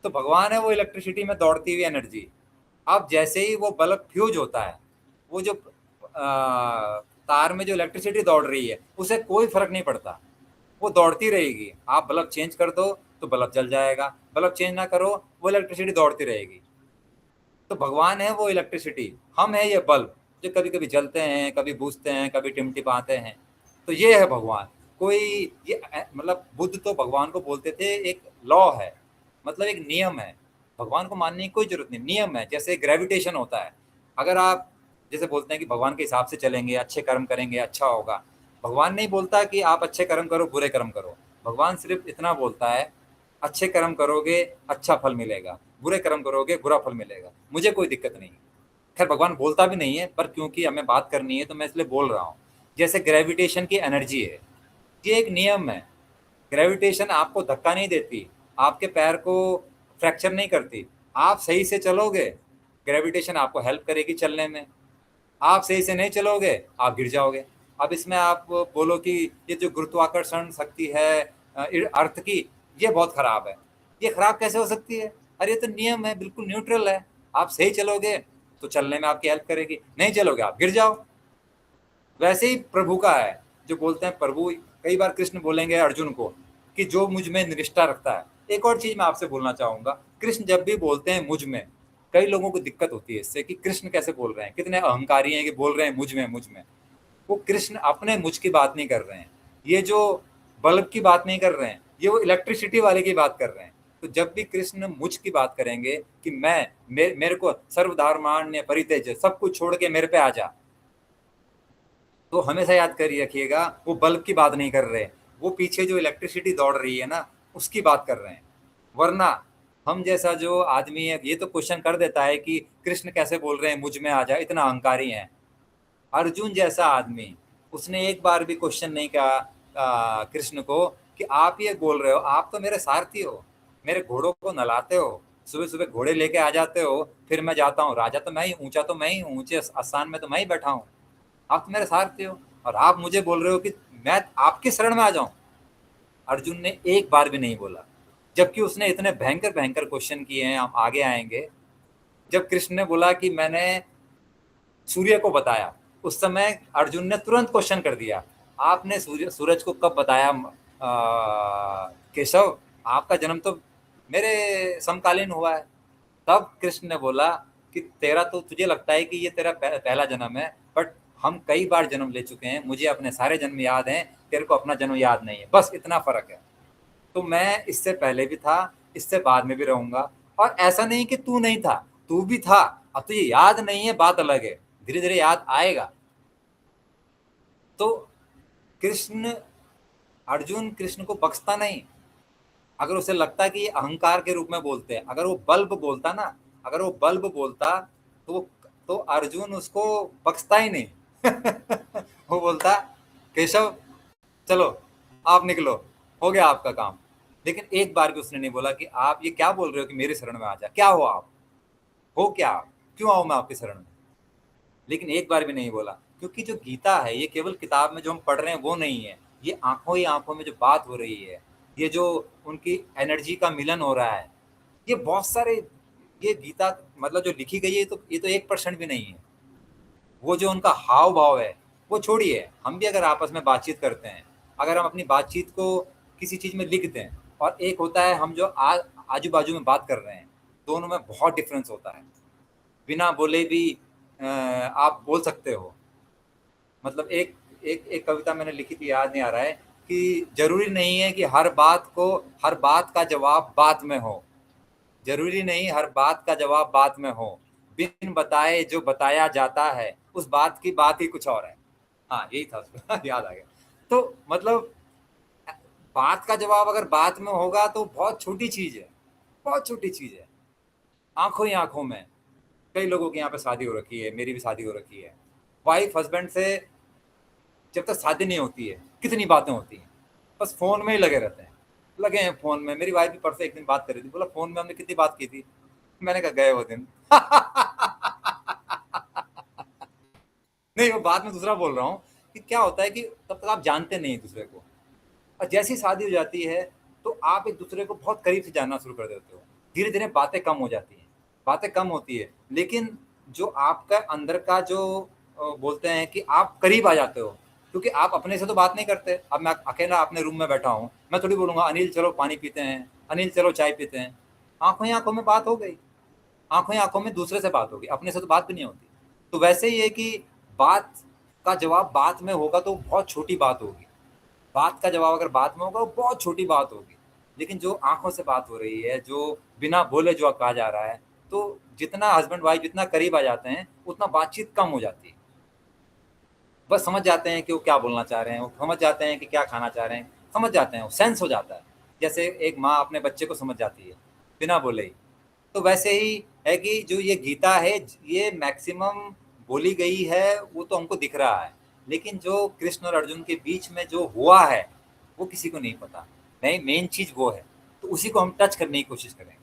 तो भगवान है वो इलेक्ट्रिसिटी में दौड़ती हुई एनर्जी। अब जैसे ही वो बल्ब फ्यूज होता है, वो जो तार में जो इलेक्ट्रिसिटी दौड़ रही है उसे कोई फर्क नहीं पड़ता, वो दौड़ती रहेगी। आप बल्ब चेंज कर दो तो बल्ब जल जाएगा, बल्ब चेंज ना करो वो इलेक्ट्रिसिटी दौड़ती रहेगी। तो भगवान है वो इलेक्ट्रिसिटी, हम है ये बल्ब जो कभी कभी जलते हैं, कभी बुझते हैं, कभी टिमटिमाते हैं। तो ये है भगवान। कोई ये मतलब बुद्ध तो भगवान को बोलते थे एक लॉ है, मतलब एक नियम है। भगवान को मानने की कोई जरूरत नहीं, नियम है। जैसे ग्रेविटेशन होता है, अगर आप जैसे बोलते हैं कि भगवान के हिसाब से चलेंगे, अच्छे कर्म करेंगे अच्छा होगा, भगवान नहीं बोलता कि आप अच्छे कर्म करो बुरे कर्म करो। भगवान सिर्फ इतना बोलता है, अच्छे कर्म करोगे अच्छा फल मिलेगा, बुरे कर्म करोगे बुरा फल मिलेगा, मुझे कोई दिक्कत नहीं। खैर भगवान बोलता भी नहीं है, पर क्योंकि हमें बात करनी है तो मैं इसलिए बोल रहा हूँ। जैसे ग्रेविटेशन की एनर्जी है, ये एक नियम है। ग्रेविटेशन आपको धक्का नहीं देती, आपके पैर को फ्रैक्चर नहीं करती। आप सही से चलोगे, ग्रेविटेशन आपको हेल्प करेगी चलने में। आप सही से नहीं चलोगे, आप गिर जाओगे। अब इसमें आप बोलो कि ये जो गुरुत्वाकर्षण शक्ति है अर्थ की, ये बहुत खराब है। ये खराब कैसे हो सकती है? अरे ये तो नियम है, बिल्कुल न्यूट्रल है। आप सही चलोगे तो चलने में आपकी हेल्प करेगी, नहीं चलोगे आप गिर जाओ। वैसे ही प्रभु का है, जो बोलते हैं प्रभु, कई बार कृष्ण बोलेंगे अर्जुन को कि जो मुझ में निष्ठा रखता है। एक और चीज मैं आपसे बोलना चाहूंगा, कृष्ण जब भी बोलते हैं मुझ में, कई लोगों को दिक्कत होती है इससे कि कृष्ण कैसे बोल रहे हैं, कितने अहंकारी हैं कि बोल रहे हैं मुझ में मुझ में। वो कृष्ण अपने मुझ की बात नहीं कर रहे हैं, ये जो बल्ब की बात नहीं कर रहे हैं, ये वो इलेक्ट्रिसिटी वाले की बात कर रहे हैं। तो जब भी कृष्ण मुझ की बात करेंगे कि मेरे को सर्वधर्मान्य परित्यज्य, सब कुछ छोड़ के मेरे पे आ जा, तो हमेशा याद कर रखिएगा वो बल्ब की बात नहीं कर रहे, वो पीछे जो इलेक्ट्रिसिटी दौड़ रही है ना, उसकी बात कर रहे हैं। वरना हम जैसा जो आदमी है ये तो क्वेश्चन कर देता है कि कृष्ण कैसे बोल रहे हैं मुझ में आ जा, इतना अहंकारी है। अर्जुन जैसा आदमी, उसने एक बार भी क्वेश्चन नहीं किया कृष्ण को कि आप ये बोल रहे हो, आप तो मेरे सारथी हो, मेरे घोड़ों को नहलाते हो, सुबह सुबह घोड़े लेके आ जाते हो, फिर मैं जाता हूँ, राजा तो मैं ही, ऊंचा तो मैं ही हूँ, ऊंचे स्थान में तो मैं ही बैठा हूँ, आप तो मेरे सारथी हो, और आप मुझे बोल रहे हो कि मैं आपकी शरण में आ जाऊं। अर्जुन ने एक बार भी नहीं बोला, जबकि उसने इतने भयंकर भयंकर क्वेश्चन किए हैं, हम आगे आएंगे। जब कृष्ण ने बोला कि मैंने सूर्य को बताया, उस समय अर्जुन ने तुरंत क्वेश्चन कर दिया, आपने सूरज को कब बताया केशव? आपका जन्म तो मेरे समकालीन हुआ है। तब कृष्ण ने बोला कि तेरा तो, तुझे लगता है कि ये तेरा पहला जन्म है, बट हम कई बार जन्म ले चुके हैं, मुझे अपने सारे जन्म याद हैं, तेरे को अपना जन्म याद नहीं है, बस इतना फर्क है। तो मैं इससे पहले भी था, इससे बाद में भी रहूंगा, और ऐसा नहीं कि तू नहीं था, तू भी था, अब तो ये याद नहीं है, बात अलग है, धीरे धीरे याद आएगा। तो कृष्ण, अर्जुन कृष्ण को बख्शता नहीं। अगर उसे लगता है कि ये अहंकार के रूप में बोलते हैं, अगर वो बल्ब बोलता ना, अगर वो बल्ब बोलता तो तो अर्जुन उसको बख्शता ही नहीं। वो बोलता केशव चलो आप निकलो, हो गया आपका काम। लेकिन एक बार भी उसने नहीं बोला कि आप ये क्या बोल रहे हो कि मेरी शरण में आ जा, क्या हो आप, हो क्या आप, क्यों आऊं मैं आपकी शरण में? लेकिन एक बार भी नहीं बोला, क्योंकि जो गीता है ये केवल किताब में जो हम पढ़ रहे हैं वो नहीं है, ये आंखों ही आंखों में जो बात हो रही है, ये जो उनकी एनर्जी का मिलन हो रहा है, ये बहुत सारे, ये गीता मतलब जो लिखी गई है तो ये तो 1% भी नहीं है। वो जो उनका हाव भाव है, वो छोड़िए, हम भी अगर आपस में बातचीत करते हैं, अगर हम अपनी बातचीत को किसी चीज़ में लिख दें, और एक होता है हम जो आजू बाजू में बात कर रहे हैं, दोनों में बहुत डिफरेंस होता है। बिना बोले भी आप बोल सकते हो। मतलब एक एक एक कविता मैंने लिखी थी, याद नहीं आ रहा है, कि जरूरी नहीं है कि हर बात का जवाब बात में हो, जरूरी नहीं हर बात का जवाब बात में हो, बिन बताए जो बताया जाता है उस बात की बात ही कुछ और है। हाँ यही था उसका। याद आ गया। तो मतलब बात का जवाब अगर बात में होगा तो बहुत छोटी चीज है, बहुत छोटी चीज है, आंखों ही आंखों में। कई लोगों की यहाँ पे शादी हो रखी है, मेरी भी शादी हो रखी है। वाइफ हस्बैंड से जब तक शादी नहीं होती है कितनी बातें होती हैं, बस फोन में ही लगे रहते हैं, लगे हैं फोन में। मेरी वाइफ भी परसों एक दिन बात कर रही थी, बोला फोन में हमने कितनी बात की थी, मैंने कहा गए वो दिन। नहीं, वो बात में दूसरा बोल रहा हूँ कि क्या होता है कि तब तक आप जानते नहीं एक दूसरे को, और जैसी शादी हो जाती है तो आप एक दूसरे को बहुत करीब से जानना शुरू कर देते हो, धीरे धीरे बातें कम हो जाती हैं, बातें कम होती है, लेकिन जो आपका अंदर का जो बोलते हैं कि आप करीब आ जाते हो, क्योंकि आप अपने से तो बात नहीं करते। अब मैं अकेला अपने रूम में बैठा हूँ, मैं थोड़ी बोलूंगा अनिल चलो पानी पीते हैं, अनिल चलो चाय पीते हैं। आंखों ही आंखों में बात हो गई, आंखों ही आंखों में दूसरे से बात होगी, अपने से तो बात भी नहीं होती। तो वैसे ही है कि बात का जवाब बात में होगा तो बहुत छोटी बात होगी, बात का जवाब अगर बात में होगा वो बहुत छोटी बात होगी। लेकिन जो आंखों से बात हो रही है, जो बिना बोले जो कहा जा रहा है, तो जितना हस्बैंड वाइफ जितना करीब आ जाते हैं उतना बातचीत कम हो जाती है। बस समझ जाते हैं कि वो क्या बोलना चाह रहे हैं, वो समझ जाते हैं कि क्या खाना चाह रहे हैं, समझ जाते हैं, सेंस हो जाता है, जैसे एक माँ अपने बच्चे को समझ जाती है बिना बोले ही। तो वैसे ही है कि जो ये गीता है, ये मैक्सिमम बोली गई है वो तो हमको दिख रहा है, लेकिन जो कृष्ण और अर्जुन के बीच में जो हुआ है वो किसी को नहीं पता। नहीं, मेन चीज वो है, तो उसी को हम टच करने की कोशिश करेंगे।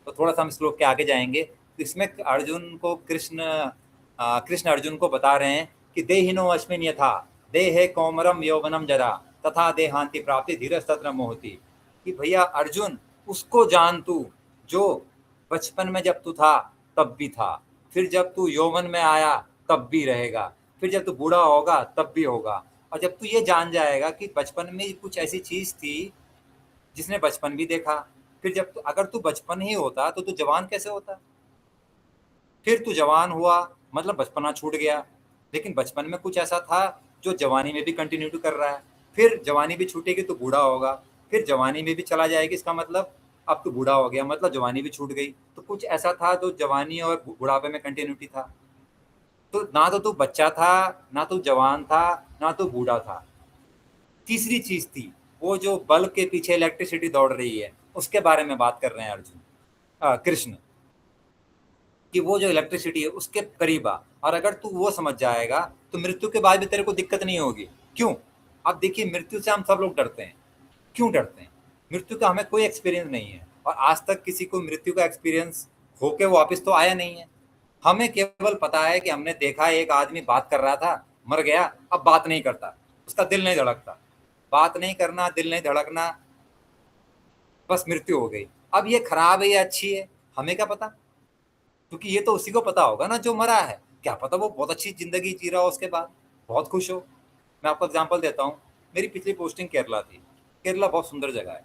तो थोड़ा सा हम श्लोक के आगे जाएंगे, तो इसमें अर्जुन को कृष्ण अर्जुन को बता रहे हैं कि देहिनो अस्मिन् यथा देहे कौमरम यौवनम जरा तथा देहांति प्राप्ति धीरस्तत्र मोहति। कि भैया अर्जुन, उसको जान तू जो बचपन में जब तू था तब भी था, फिर जब तू यौवन में आया तब भी रहेगा, फिर जब तू बूढ़ा होगा तब भी होगा। और जब तू ये जान जाएगा कि बचपन में कुछ ऐसी चीज थी जिसने बचपन भी देखा, फिर जब अगर तू बचपन ही होता तो तू जवान कैसे होता, फिर तू जवान हुआ मतलब बचपना छूट गया, लेकिन बचपन में कुछ ऐसा था जो जवानी में भी कंटिन्यू कर रहा है, फिर जवानी भी छूटेगी तो बूढ़ा होगा, फिर जवानी में भी चला जाएगी, इसका मतलब अब तो बूढ़ा हो गया मतलब जवानी भी छूट गई। तो कुछ ऐसा था जो जवानी और बुढ़ापे में कंटिन्यूटी था। तो ना तो तू बच्चा था, ना तू जवान था, ना तू बूढ़ा था। तीसरी चीज थी वो जो बल्ब के पीछे इलेक्ट्रिसिटी दौड़ रही है, उसके बारे में बात कर रहे हैं कृष्ण, कि वो जो इलेक्ट्रिसिटी है उसके करीब आ, और अगर तू वो समझ जाएगा तो मृत्यु के बाद भी तेरे को दिक्कत नहीं होगी। क्यों? अब देखिए, मृत्यु से हम सब लोग डरते हैं। क्यों डरते हैं? मृत्यु का हमें कोई एक्सपीरियंस नहीं है, और आज तक किसी को मृत्यु का एक्सपीरियंस होके वापस तो आया नहीं है। हमें केवल पता है कि हमने देखा एक आदमी बात कर रहा था, मर गया, अब बात नहीं करता, उसका दिल नहीं धड़कता। बात नहीं करना, दिल नहीं धड़कना, बस मृत्यु हो गई। अब ये खराब है या अच्छी है, हमें क्या पता? क्योंकि ये तो उसी को पता होगा ना जो मरा है। क्या पता वो बहुत अच्छी जिंदगी जी रहा हो, उसके बाद बहुत खुश हो। मैं आपको एग्जांपल देता हूँ, मेरी पिछली पोस्टिंग केरला थी। केरला बहुत सुंदर जगह है,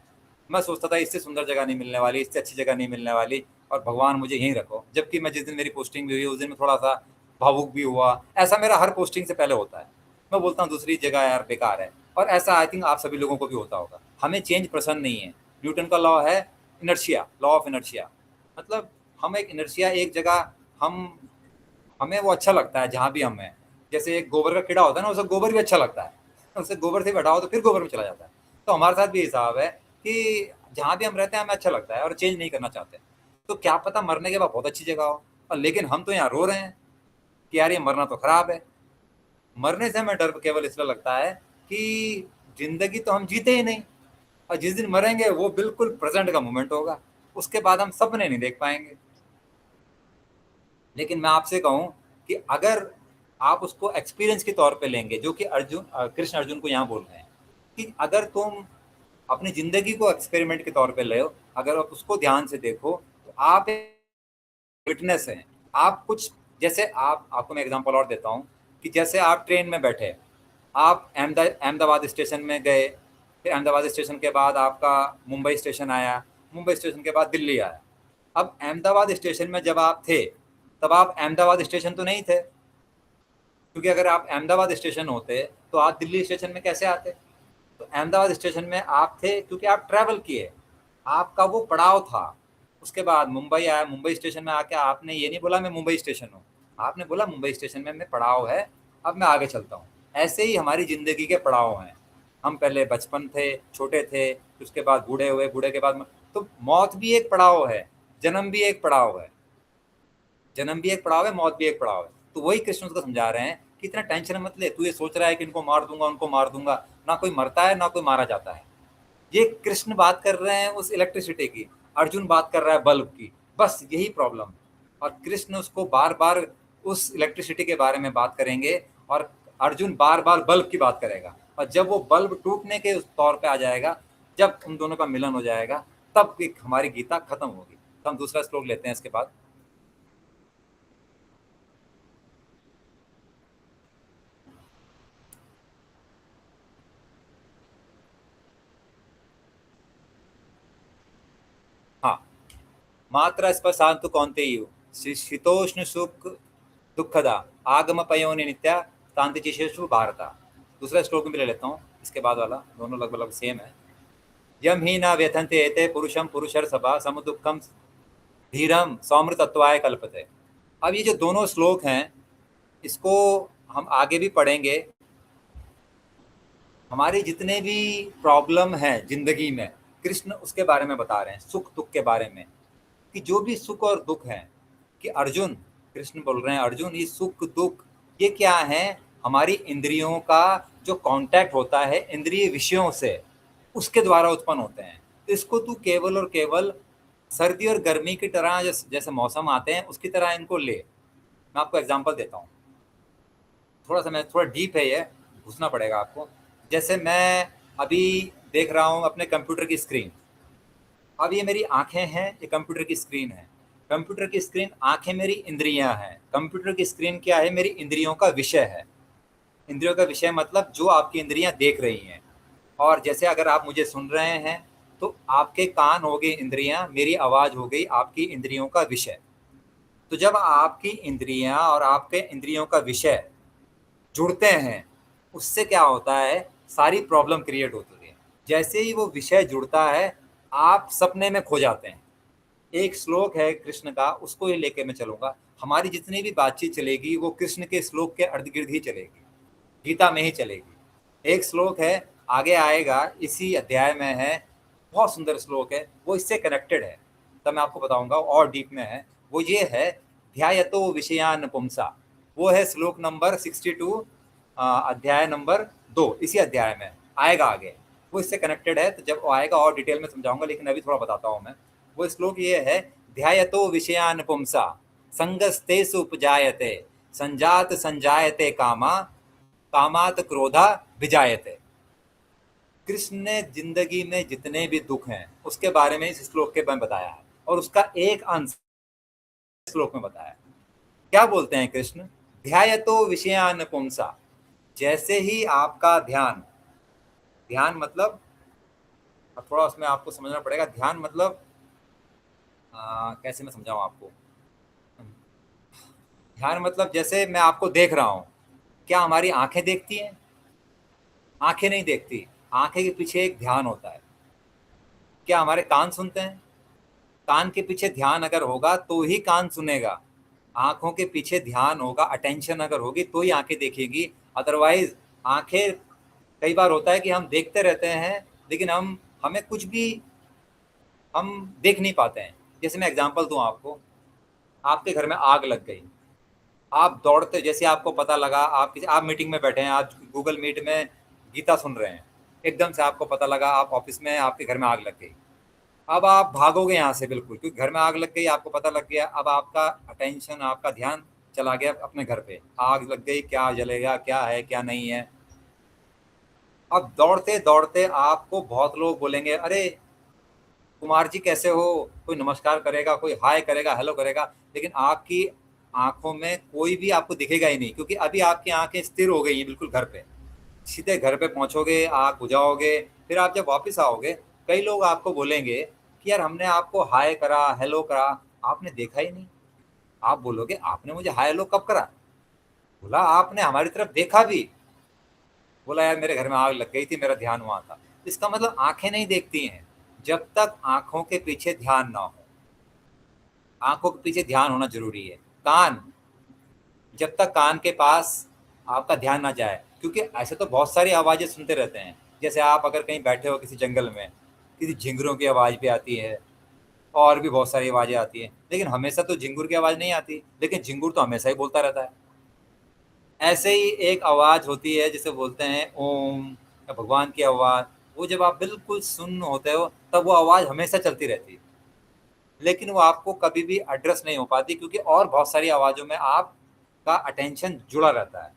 मैं सोचता था इससे सुंदर जगह नहीं मिलने वाली, इससे अच्छी जगह नहीं मिलने वाली, और भगवान मुझे यहीं रखो। जबकि मैं जिस दिन मेरी पोस्टिंग हुई उस दिन मैं थोड़ा सा भावुक भी हुआ। ऐसा मेरा हर पोस्टिंग से पहले होता है, मैं बोलता हूँ दूसरी जगह यार बेकार है। और ऐसा आई थिंक आप सभी लोगों को भी होता होगा। हमें चेंज पसंद नहीं है। न्यूटन का लॉ है इनर्शिया, लॉ ऑफ इनर्शिया। मतलब हम एक इनर्शिया, एक जगह हम हमें वो अच्छा लगता है जहाँ भी हम हैं। जैसे एक गोबर का कीड़ा होता है ना, उसे गोबर भी अच्छा लगता है, उसे गोबर से बैठा हो तो फिर गोबर में चला जाता है। तो हमारे साथ भी हिसाब है कि जहाँ भी हम रहते हैं हमें अच्छा लगता है और चेंज नहीं करना चाहते। तो क्या पता मरने के बाद बहुत अच्छी जगह हो, और लेकिन हम तो यहाँ रो रहे हैं कि यार ये मरना तो खराब है। मरने से हमें डर केवल इसलिए लगता है कि जिंदगी तो हम जीते ही नहीं, और जिस दिन मरेंगे वो बिल्कुल प्रेजेंट का मोमेंट होगा, उसके बाद हम सपने नहीं देख पाएंगे। लेकिन मैं आपसे कहूं कि अगर आप उसको एक्सपीरियंस के तौर पे लेंगे, जो कि कृष्ण अर्जुन को यहाँ बोल रहे हैं, कि अगर तुम अपनी जिंदगी को एक्सपेरिमेंट के तौर पे ले, अगर आप उसको ध्यान से देखो, तो आप विटनेस हैं। आप कुछ, जैसे आपको मैं एग्जांपल और देता हूँ, कि जैसे आप ट्रेन में बैठे, आप अहमदाबाद स्टेशन में गए, फिर अहमदाबाद स्टेशन के बाद आपका मुंबई स्टेशन आया, मुंबई स्टेशन के बाद दिल्ली आया। अब अहमदाबाद स्टेशन में जब आप थे तब आप अहमदाबाद स्टेशन तो नहीं थे, क्योंकि अगर आप अहमदाबाद स्टेशन होते तो आप दिल्ली स्टेशन में कैसे आते? तो अहमदाबाद स्टेशन में आप थे क्योंकि आप ट्रैवल किए, आपका वो पड़ाव था। उसके बाद मुंबई आया, मुंबई स्टेशन में आके आपने ये नहीं बोला मैं मुंबई स्टेशन हूँ, आपने बोला मुंबई स्टेशन में मैं पड़ाव है, अब मैं आगे चलता हूँ। ऐसे ही हमारी ज़िंदगी के पड़ाव हैं। हम पहले बचपन थे, छोटे थे, उसके बाद बूढ़े हुए, बूढ़े के बाद तो मौत भी एक पड़ाव है, जन्म भी एक पड़ाव है, जन्म भी एक पड़ाव है, मौत भी एक पड़ाव है। तो वही कृष्ण उसको समझा रहे हैं कि इतना टेंशन मत ले, तू ये सोच रहा है कि इनको मार दूंगा उनको मार दूंगा, ना कोई मरता है ना कोई मारा जाता है। ये कृष्ण बात कर रहे हैं उस इलेक्ट्रिसिटी की, अर्जुन बात कर रहा है बल्ब की, बस यही प्रॉब्लम। और कृष्ण उसको बार बार उस इलेक्ट्रिसिटी के बारे में बात करेंगे, और अर्जुन बार बार बल्ब की बात करेगा। और जब वो बल्ब टूटने के उस तौर पे आ जाएगा, जब उन दोनों का मिलन हो जाएगा, तब एक हमारी गीता खत्म होगी। तो हम दूसरा श्लोक लेते हैं इसके बाद। हाँ, मात्रा स्पर्शांतु कौन्तेयो शीतोष्ण सुख दुखदा आगम पयोनि नित्या तांतिचिशेषु भारता। दूसरा श्लोक में ले लेता हूँ, इसके बाद वाला दोनों लगभग लगभग सेम है। यम ही न व्यथन्ते एते पुरुषम पुरुषर सभा समुदुखम धीरम सौमृतत्वाय कल्पते। अब ये जो दोनों श्लोक हैं इसको हम आगे भी पढ़ेंगे, हमारे जितने भी प्रॉब्लम हैं जिंदगी में, कृष्ण उसके बारे में बता रहे हैं, सुख दुख के बारे में, कि जो भी सुख और दुख है, कि अर्जुन, कृष्ण बोल रहे हैं अर्जुन, ये सुख दुख ये क्या है, हमारी इंद्रियों का जो कांटेक्ट होता है इंद्रिय विषयों से, उसके द्वारा उत्पन्न होते हैं। तो इसको तू केवल और केवल सर्दी और गर्मी की तरह, जैसे मौसम आते हैं उसकी तरह इनको ले। मैं आपको एग्जांपल देता हूँ, थोड़ा डीप है ये, घुसना पड़ेगा आपको। जैसे मैं अभी देख रहा हूँ अपने कंप्यूटर की स्क्रीन, अब ये मेरी आंखें हैं, ये कंप्यूटर की स्क्रीन है। कंप्यूटर की स्क्रीन, आंखें मेरी इंद्रियां हैं, कंप्यूटर की स्क्रीन क्या है, मेरी इंद्रियों का विषय है। इंद्रियों का विषय मतलब जो आपकी इंद्रियां देख रही हैं। और जैसे अगर आप मुझे सुन रहे हैं तो आपके कान हो गए इंद्रियां, मेरी आवाज़ हो गई आपकी इंद्रियों का विषय। तो जब आपकी इंद्रियां और आपके इंद्रियों का विषय जुड़ते हैं, उससे क्या होता है, सारी प्रॉब्लम क्रिएट होती है। जैसे ही वो विषय जुड़ता है, आप सपने में खो जाते हैं। एक श्लोक है कृष्ण का, उसको ही लेके मैं चलूंगा। हमारी जितनी भी बातचीत चलेगी वो कृष्ण के श्लोक के अर्ध गिर्द ही चलेगी, गीता में ही चलेगी। एक श्लोक है, आगे आएगा, इसी अध्याय में है, बहुत सुंदर श्लोक है, वो इससे कनेक्टेड है, तब मैं आपको बताऊंगा, और डीप में है। वो ये है, ध्यायतो विषयान पुंसा, वो है श्लोक नंबर 62, अध्याय नंबर 2, इसी अध्याय में आएगा आगे, वो इससे कनेक्टेड है। तो जब वो आएगा और डिटेल में समझाऊंगा, लेकिन अभी थोड़ा बताता हूँ मैं। वो श्लोक ये है, ध्यायतो विषयान पुंसा संगस्तेषु उपजायते संजात संजायते कामा कामात क्रोधा विजायते। कृष्ण ने जिंदगी में जितने भी दुख हैं उसके बारे में इस श्लोक के में बताया है, और उसका एक अंश श्लोक में बताया है। क्या बोलते हैं कृष्ण, ध्यायतो विषयान पुंसा, जैसे ही आपका ध्यान, ध्यान मतलब, अब थोड़ा उसमें आपको समझना पड़ेगा, ध्यान मतलब कैसे मैं समझाऊं आपको। ध्यान मतलब जैसे मैं आपको देख रहा हूं, क्या हमारी आंखें देखती हैं? आंखें नहीं देखती, आंखें के पीछे एक ध्यान होता है। क्या हमारे कान सुनते हैं? कान के पीछे ध्यान अगर होगा तो ही कान सुनेगा। आंखों के पीछे ध्यान होगा, अटेंशन अगर होगी तो ही आंखें देखेगी, अदरवाइज आंखें, कई बार होता है कि हम देखते रहते हैं लेकिन हमें कुछ भी हम देख नहीं पाते हैं। जैसे मैं एग्जांपल दूं आपको, आपके घर में आग लग गई, आप दौड़ते, जैसे आपको पता लगा, आप मीटिंग में बैठे हैं, आप गूगल मीट में गीता सुन रहे हैं, एकदम से आपको पता लगा आप ऑफिस में, आपके घर में आग लग गई। अब आप भागोगे यहाँ से बिल्कुल, क्योंकि घर में आग लग गई, आपको पता लग गया। अब आपका अटेंशन, आपका ध्यान चला गया अपने घर पे, आग लग गई, क्या जलेगा, क्या है क्या नहीं है। अब दौड़ते दौड़ते आपको बहुत लोग बोलेंगे, अरे कुमार जी कैसे हो, कोई नमस्कार करेगा, कोई हाय करेगा, हेलो करेगा, लेकिन आपकी आंखों में कोई भी आपको दिखेगा ही नहीं, क्योंकि अभी आपकी आंखें स्थिर हो गई हैं बिल्कुल घर पे। सीधे घर पे पहुंचोगे, आग बुझाओगे, फिर आप जब वापस आओगे, कई लोग आपको बोलेंगे कि यार हमने आपको हाय करा, हेलो करा, आपने देखा ही नहीं। आप बोलोगे आपने मुझे हाय हेलो कब करा? बोला आपने हमारी तरफ देखा भी। बोला यार मेरे घर में आग लग गई थी, मेरा ध्यान वहां था। इसका मतलब आंखें नहीं देखती हैं, जब तक आंखों के पीछे ध्यान ना हो। आंखों के पीछे ध्यान होना जरूरी है। कान, जब तक कान के पास आपका ध्यान ना जाए, क्योंकि ऐसे तो बहुत सारी आवाज़ें सुनते रहते हैं। जैसे आप अगर कहीं बैठे हो किसी जंगल में, किसी झिंगुरों की आवाज़ भी आती है, और भी बहुत सारी आवाज़ें आती हैं, लेकिन हमेशा तो झिंगुर की आवाज़ नहीं आती, लेकिन झिंगुर तो हमेशा ही बोलता रहता है। ऐसे ही एक आवाज़ होती है जिसे बोलते हैं ओम, या भगवान की आवाज़। वो जब आप बिल्कुल सुन्न होते हो तब वो आवाज़ हमेशा चलती रहती है, लेकिन वो आपको कभी भी एड्रेस नहीं हो पाती, क्योंकि और बहुत सारी आवाज़ों में आपका अटेंशन जुड़ा रहता है।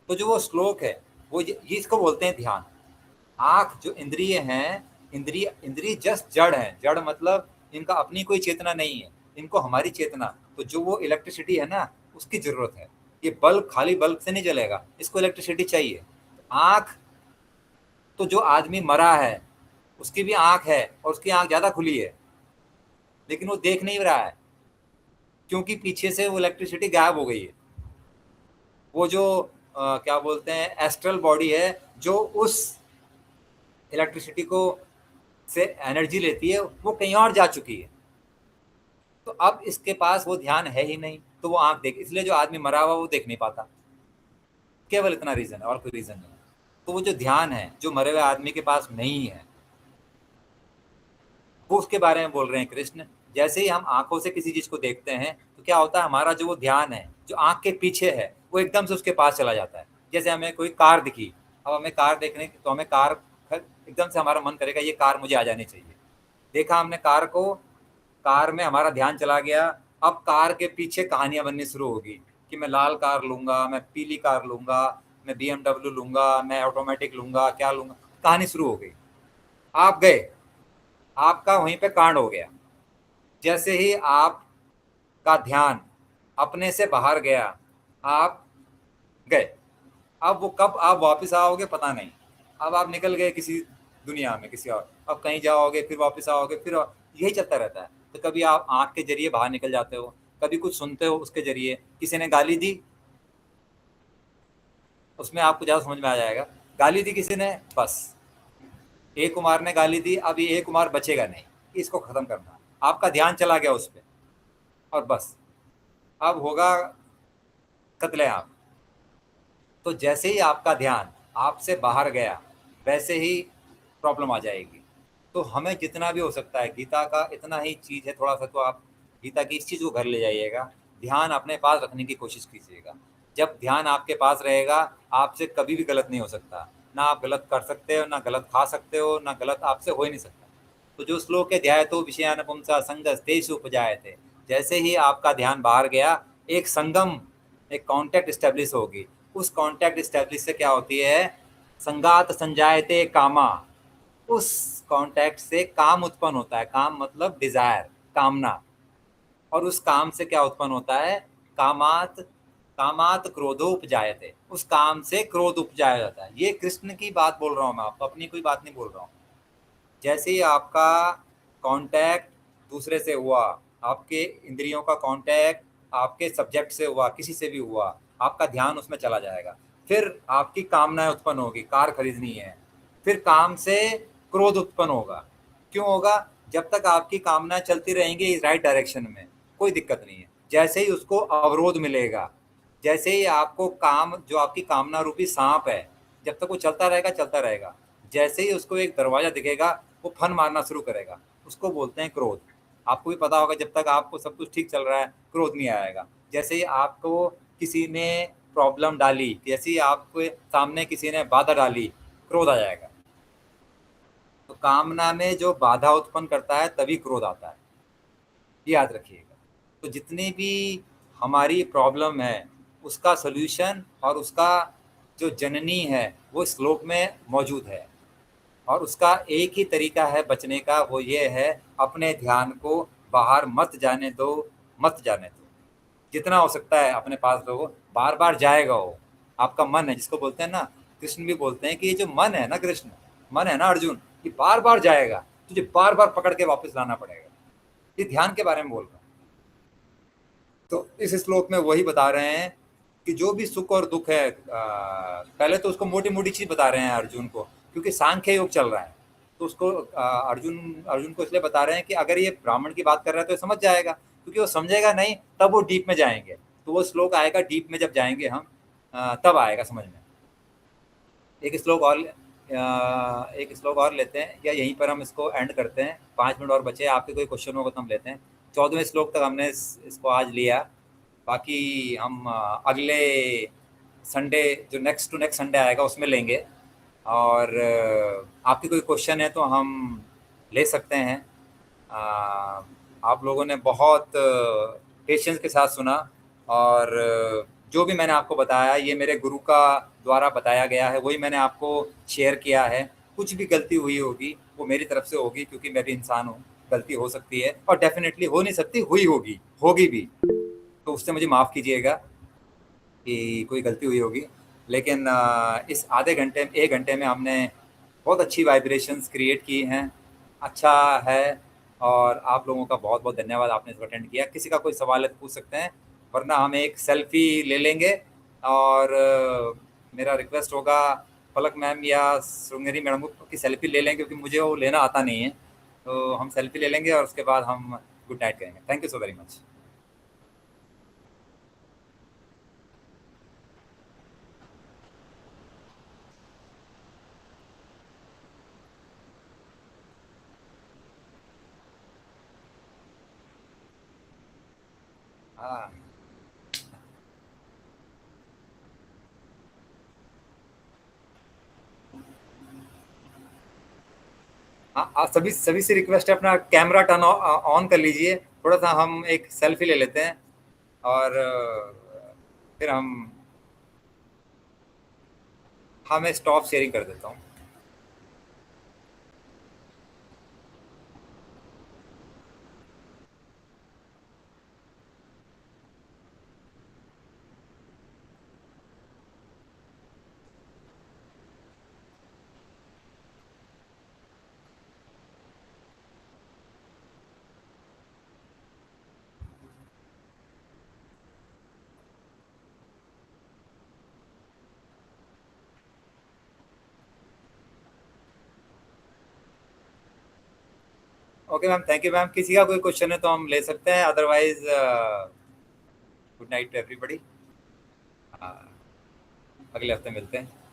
तो जो वो श्लोक है, वो ये इसको बोलते हैं ध्यान। आँख जो इंद्रिय हैं, इंद्रिय इंद्रिय जस्ट जड़ हैं। जड़ मतलब इनका अपनी कोई चेतना नहीं है, इनको हमारी चेतना, तो जो वो इलेक्ट्रिसिटी है ना, उसकी ज़रूरत है। ये बल्ब खाली बल्ब से नहीं जलेगा, इसको इलेक्ट्रिसिटी चाहिए। आँख, तो जो आदमी मरा है उसकी भी आँख है, और उसकी आँख ज़्यादा खुली है, लेकिन वो देख नहीं रहा है, क्योंकि पीछे से वो इलेक्ट्रिसिटी गायब हो गई है। वो जो क्या बोलते हैं, एस्ट्रल बॉडी है, जो उस इलेक्ट्रिसिटी को से एनर्जी लेती है, वो कहीं और जा चुकी है। तो अब इसके पास वो ध्यान है ही नहीं, तो वो आंख देख, इसलिए जो आदमी मरा हुआ वो देख नहीं पाता। केवल इतना रीजन है, और कोई रीजन नहीं। तो वो जो ध्यान है जो मरे हुए आदमी के पास नहीं है, वो उसके बारे में बोल रहे हैं कृष्ण। जैसे ही हम आंखों से किसी चीज को देखते हैं तो क्या होता है, हमारा जो वो ध्यान है जो आंख के पीछे है वो एकदम से उसके पास चला जाता है। जैसे हमें कोई कार दिखी, अब हमें कार देखने तो हमें कार एकदम से हमारा मन करेगा ये कार मुझे आ जानी चाहिए। देखा हमने कार को, कार में हमारा ध्यान चला गया। अब कार के पीछे कहानियां बननी शुरू होगी कि मैं लाल कार लूंगा, मैं पीली कार लूंगा, मैं BMW लूंगा, मैं ऑटोमेटिक लूंगा, क्या लूंगा, कहानी शुरू हो गई। आप गए, आपका वहीं पे कांड हो गया। जैसे ही आपका ध्यान अपने से बाहर गया, आप गए। अब वो कब आप वापस आओगे पता नहीं। अब आप निकल गए किसी दुनिया में, किसी और, अब कहीं जाओगे फिर वापस आओगे, फिर यही चलता रहता है। तो कभी आप आंख के जरिए बाहर निकल जाते हो, कभी कुछ सुनते हो उसके जरिए, किसी ने गाली दी, उसमें आपको ज़्यादा समझ में आ जाएगा। गाली दी किसी ने, बस ए कुमार ने गाली दी, अब ये ए कुमार बचेगा नहीं, इसको खत्म करना। आपका ध्यान चला गया उस पर, और बस अब होगा कत्लेआम। तो जैसे ही आपका ध्यान आपसे बाहर गया वैसे ही प्रॉब्लम आ जाएगी। तो हमें जितना भी हो सकता है, गीता का इतना ही चीज़ है थोड़ा सा, तो आप गीता की इस चीज़ को घर ले जाइएगा, ध्यान अपने पास रखने की कोशिश कीजिएगा। जब ध्यान आपके पास रहेगा, आपसे कभी भी गलत नहीं हो सकता। ना आप गलत कर सकते हो, ना गलत खा सकते हो, ना गलत आपसे हो ही नहीं सकता। तो जो श्लोक है, ध्याय तो विषयान पुंसा संगस्तेषु उपजाए थे, जैसे ही आपका ध्यान बाहर गया, एक संगम, एक कांटेक्ट स्टैब्लिश होगी। उस कांटेक्ट स्टैब्लिश से क्या होती है, संगात संजायते कामा, उस कांटेक्ट से काम उत्पन्न होता है। काम मतलब डिजायर, कामना। और उस काम से क्या उत्पन्न होता है, कामात, कामात क्रोधो उपजायते, उस काम से क्रोध उपजाया जाता है। ये कृष्ण की बात बोल रहा हूँ मैं आपको, अपनी कोई बात नहीं बोल रहा हूँ। जैसे ही आपका कांटेक्ट दूसरे से हुआ, आपके इंद्रियों का कांटेक्ट आपके सब्जेक्ट से हुआ, किसी से भी हुआ, आपका ध्यान उसमें चला जाएगा। फिर आपकी कामनाएं उत्पन्न होगी, कार खरीदनी है, फिर काम से क्रोध उत्पन्न होगा। क्यों होगा, जब तक आपकी कामनाएं चलती रहेंगी इस राइट डायरेक्शन में, कोई दिक्कत नहीं है। जैसे ही उसको अवरोध मिलेगा, जैसे ही आपको काम, जो आपकी कामना रूपी सांप है, जब तक वो चलता रहेगा चलता रहेगा, जैसे ही उसको एक दरवाजा दिखेगा वो फन मारना शुरू करेगा। उसको बोलते हैं क्रोध। आपको भी पता होगा, जब तक आपको सब कुछ ठीक चल रहा है क्रोध नहीं आएगा। जैसे ही आपको किसी ने प्रॉब्लम डाली, जैसे ही आपके सामने किसी ने बाधा डाली, क्रोध आ जाएगा। तो कामना में जो बाधा उत्पन्न करता है तभी क्रोध आता है, याद रखिएगा। तो जितनी भी हमारी प्रॉब्लम है उसका सल्यूशन और उसका जो जननी है वो श्लोक में मौजूद है। और उसका एक ही तरीका है बचने का, वो ये है, अपने ध्यान को बाहर मत जाने दो, मत जाने दो। जितना हो सकता है अपने पास रहो, बार बार जाएगा वो। आपका मन है, जिसको बोलते हैं ना, कृष्ण भी बोलते हैं कि ये जो मन है ना, कृष्ण मन है ना अर्जुन, ये बार बार जाएगा, तुझे बार बार पकड़ के वापस लाना पड़ेगा। ये ध्यान के बारे में बोल रहा हूँ। तो इस श्लोक में वही बता रहे हैं कि जो भी सुख और दुख है, पहले तो उसको मोटी मोटी चीज बता रहे हैं अर्जुन को, क्योंकि सांख्य योग चल रहा है। तो उसको अर्जुन अर्जुन को इसलिए बता रहे हैं कि अगर ये ब्राह्मण की बात कर रहा है तो ये समझ जाएगा, क्योंकि वो समझेगा नहीं तब वो डीप में जाएंगे। तो वो श्लोक आएगा डीप में, जब जाएंगे हम तब आएगा समझ में। एक श्लोक और एक श्लोक और लेते हैं, या यहीं पर हम इसको एंड करते हैं, 5 मिनट और बचे। आपके कोई क्वेश्चन होगा तो हम लेते हैं। 14वें श्लोक तक हमने इसको आज लिया। बाकी हम अगले संडे, जो नेक्स्ट टू नेक्स्ट संडे आएगा उसमें लेंगे। और आपकी कोई क्वेश्चन है तो हम ले सकते हैं। अ, आप लोगों ने बहुत पेशेंस के साथ सुना, और जो भी मैंने आपको बताया ये मेरे गुरु का द्वारा बताया गया है, वही मैंने आपको शेयर किया है। कुछ भी गलती हुई होगी वो मेरी तरफ से होगी, क्योंकि मैं भी इंसान हूँ, गलती हो सकती है, और डेफिनेटली हो नहीं सकती, हुई होगी, होगी भी। तो उससे मुझे माफ़ कीजिएगा कि कोई गलती हुई होगी। लेकिन इस आधे घंटे, 1 घंटे में हमने बहुत अच्छी वाइब्रेशंस क्रिएट की हैं, अच्छा है। और आप लोगों का बहुत बहुत धन्यवाद, आपने इसको अटेंड किया। किसी का कोई सवाल है तो पूछ सकते हैं, वरना हम एक सेल्फी ले लेंगे। और मेरा रिक्वेस्ट होगा पलक मैम या श्रृंगेरी मैडम की सेल्फी ले लें, क्योंकि मुझे वो लेना आता नहीं है। तो हम सेल्फी ले लेंगे और उसके बाद हम गुड नाइट करेंगे। Thank you so very much. हाँ हाँ, सभी सभी से रिक्वेस्ट है, अपना कैमरा टर्न ऑन कर लीजिए, थोड़ा सा हम एक सेल्फी ले लेते हैं और फिर मैं स्टॉप शेयरिंग कर देता हूँ। Okay ma'am, thank you ma'am. किसी का कोई क्वेश्चन है तो हम ले सकते हैं, otherwise good night to everybody. अगले हफ्ते मिलते हैं।